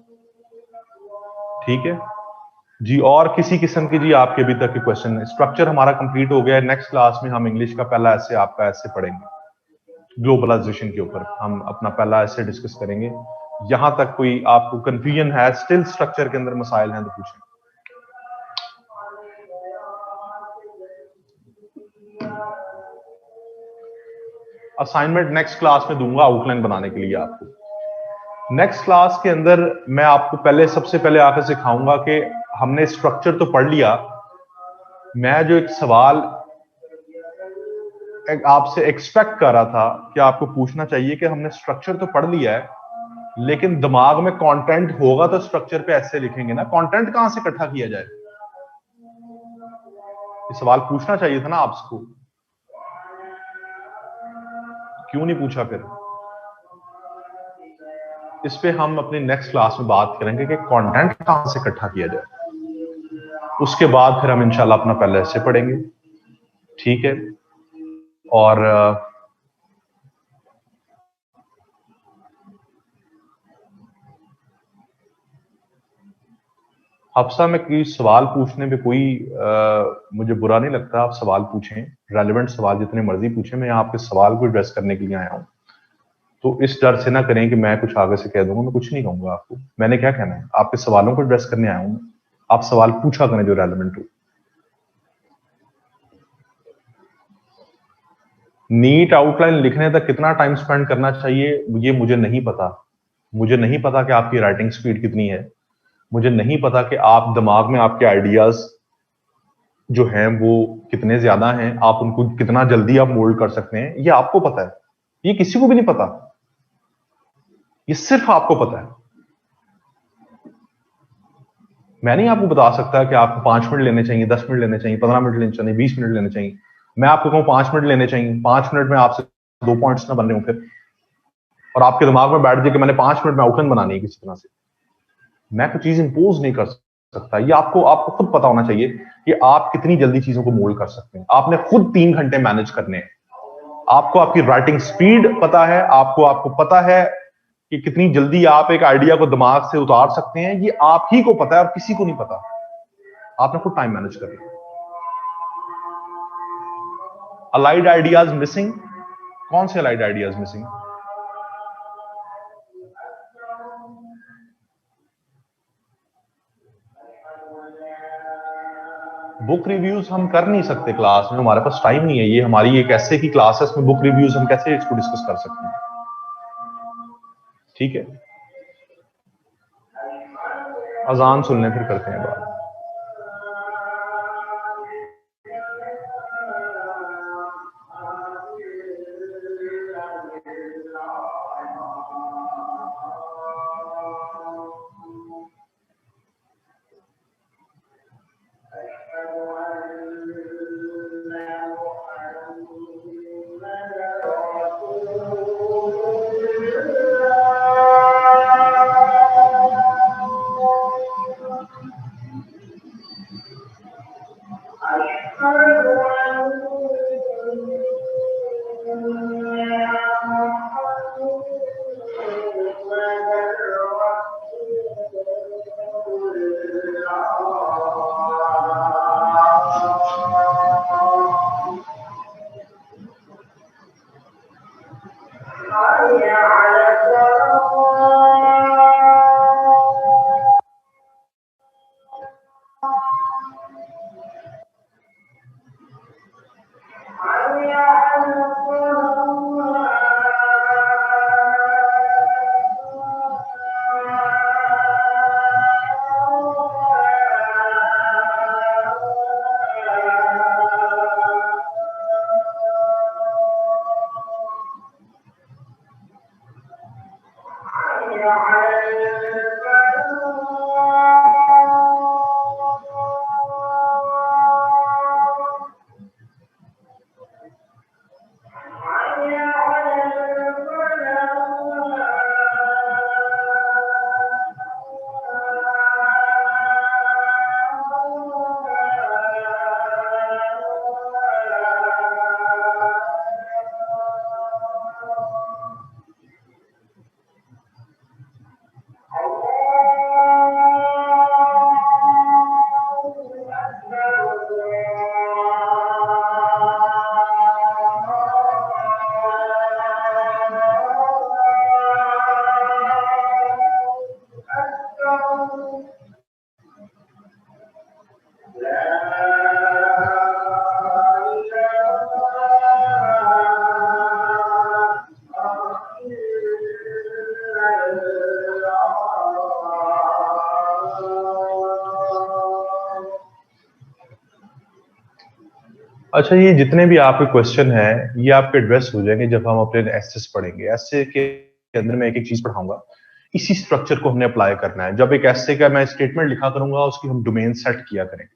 S1: ठीक है जी, और किसी किस्म की जी आपके अभी तक के क्वेश्चन? स्ट्रक्चर हमारा कंप्लीट हो गया है। नेक्स्ट क्लास में हम इंग्लिश का पहला ऐसे आपका ऐसे पढ़ेंगे, ग्लोबलाइजेशन के ऊपर हम अपना पहला ऐसे डिस्कस करेंगे। यहां तक कोई आपको कंफ्यूजन है, स्टिल स्ट्रक्चर के अंदर मसाइल हैं तो पूछें। असाइनमेंट नेक्स्ट क्लास में दूंगा आउटलाइन बनाने के लिए आपको। नेक्स्ट क्लास के अंदर मैं आपको सबसे पहले आकर सिखाऊंगा कि हमने स्ट्रक्चर तो पढ़ लिया, मैं जो एक सवाल आपसे एक्सपेक्ट कर रहा था कि आपको पूछना चाहिए कि हमने स्ट्रक्चर तो पढ़ लिया है, लेकिन दिमाग में कंटेंट होगा तो स्ट्रक्चर पे ऐसे लिखेंगे ना, कंटेंट कहां से इकट्ठा किया जाए? ये सवाल पूछना चाहिए था ना आपको, क्यों नहीं पूछा फिर? इस पे हम अपनी नेक्स्ट क्लास में बात करेंगे कि कंटेंट कहां से इकट्ठा किया जाए। उसके बाद फिर हम इंशाल्लाह अपना पहले ऐसे पढ़ेंगे, ठीक है? और हफ्सा में कोई सवाल पूछने पे कोई मुझे बुरा नहीं लगता, आप सवाल पूछें, रेलेवेंट सवाल जितने मर्जी पूछें, मैं आपके सवाल को एड्रेस करने के लिए आया हूं। तो इस डर से ना करें कि मैं कुछ आगे से कह दूंगा, मैं कुछ नहीं कहूंगा आपको। मैंने क्या कहना है, आपके सवालों को एड्रेस करने आया हूं। आप सवाल पूछा करें जो रेलेवेंट हो। नीट आउटलाइन लिखने तक कितना टाइम स्पेंड करना चाहिए ये मुझे नहीं पता। मुझे नहीं पता कि आपकी राइटिंग स्पीड कितनी है, मुझे नहीं पता कि आप दिमाग में आपके आइडियाज जो हैं वो कितने ज्यादा हैं, आप उनको कितना जल्दी आप मोल्ड कर सकते हैं, ये आपको पता है। ये किसी को भी नहीं पता, ये सिर्फ आपको पता है। मैं नहीं आपको बता सकता कि आपको 5 मिनट लेने चाहिए, 10 मिनट लेने चाहिए, 15 मिनट लेने चाहिए, 20 मिनट लेने चाहिए। मैं आपको कहूं 5 मिनट लेने चाहिए, 5 मिनट में आपसे 2 पॉइंट्स ना बन रहे हो फिर, और आपके दिमाग में बैठ जाए कि मैंने 5 मिनट में आउटलाइन बनानी है किसी तरह से। मैं कोई चीज इंपोज नहीं कर सकता। ये आपको खुद पता होना चाहिए कि आप कितनी जल्दी चीजों को मोल्ड कर सकते हैं। आपने खुद 3 घंटे मैनेज करने हैं। आपको आपकी राइटिंग स्पीड पता है, आपको पता है कि कितनी जल्दी आप एक आइडिया को दिमाग से उतार सकते हैं। ये आप ही को पता है और किसी को नहीं पता। आपने खुद टाइम मैनेज करना। Allied ideas missing? कौन से allied ideas missing? Book reviews हम कर नहीं सकते क्लास में, हमारे पास टाइम नहीं है। ये हमारी एक ऐसे की क्लास है, इसमें बुक रिव्यूज हम कैसे इसको डिस्कस कर सकते हैं? ठीक है, अजान सुनने फिर करते हैं बात। अच्छा, ये जितने भी आपके क्वेश्चन हैं ये आपके एड्रेस हो जाएंगे जब हम अपने एसेस पढ़ेंगे। एसे के अंदर मैं एक एक चीज पढ़ाऊंगा इसी स्ट्रक्चर को हमने अप्लाई करना है। जब एक ऐसे का मैं स्टेटमेंट लिखा करूंगा उसकी हम डोमेन सेट किया करेंगे।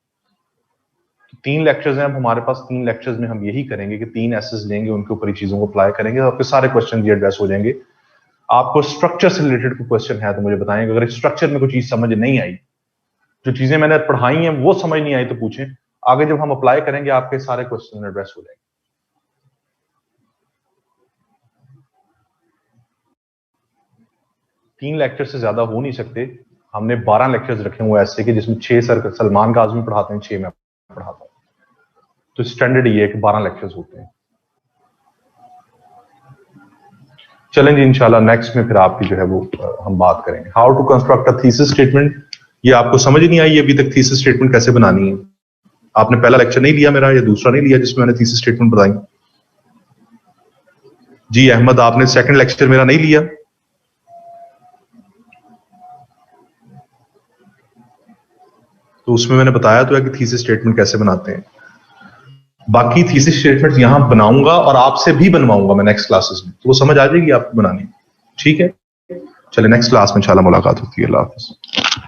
S1: तो 3 लेक्चर्स हैं अब हमारे पास, 3 लेक्चर्स में हम यही करेंगे कि 3 एसेस लेंगे, उनके ऊपर ही चीजों को अप्लाई करेंगे और फिर सारे क्वेश्चन भी एड्रेस हो जाएंगे। आपको स्ट्रक्चर से रिलेटेड कोई क्वेश्चन है तो मुझे बताएंगे, अगर स्ट्रक्चर में कोई चीज समझ नहीं आई, जो चीजें मैंने पढ़ाई हैं वो समझ नहीं आई तो पूछें, आगे जब हम अप्लाई करेंगे आपके सारे क्वेश्चन एड्रेस हो जाएंगे। तीन लेक्चर से ज्यादा हो नहीं सकते, हमने 12 लेक्चर्स रखे हुए ऐसे कि जिसमें 6 सर सलमान काज़मी पढ़ाते हैं, 6 मैं पढ़ाता हूँ, तो स्टैंडर्ड ये है कि 12 लेक्चर्स होते हैं। चलें जी, इंशाल्लाह नेक्स्ट में फिर आपकी जो है वो हम बात करेंगे how to construct a thesis statement. ये आपको समझ नहीं आई अभी तक थीसिस स्टेटमेंट कैसे बनानी है? आपने पहला लेक्चर नहीं लिया मेरा या दूसरा नहीं लिया जिसमें मैंने थीसिस स्टेटमेंट बताई? जी अहमद, आपने सेकंड लेक्चर मेरा नहीं लिया? तो उसमें मैंने बताया तो है कि थीसिस स्टेटमेंट कैसे बनाते हैं। बाकी थीसिस स्टेटमेंट यहां बनाऊंगा और आपसे भी बनवाऊंगा मैं नेक्स्ट क्लासेस में, तो वो समझ आ जाएगी आपको बनानी। ठीक है, चलिए नेक्स्ट क्लास में इंशाल्लाह मुलाकात होती है। अल्लाह हाफिज़।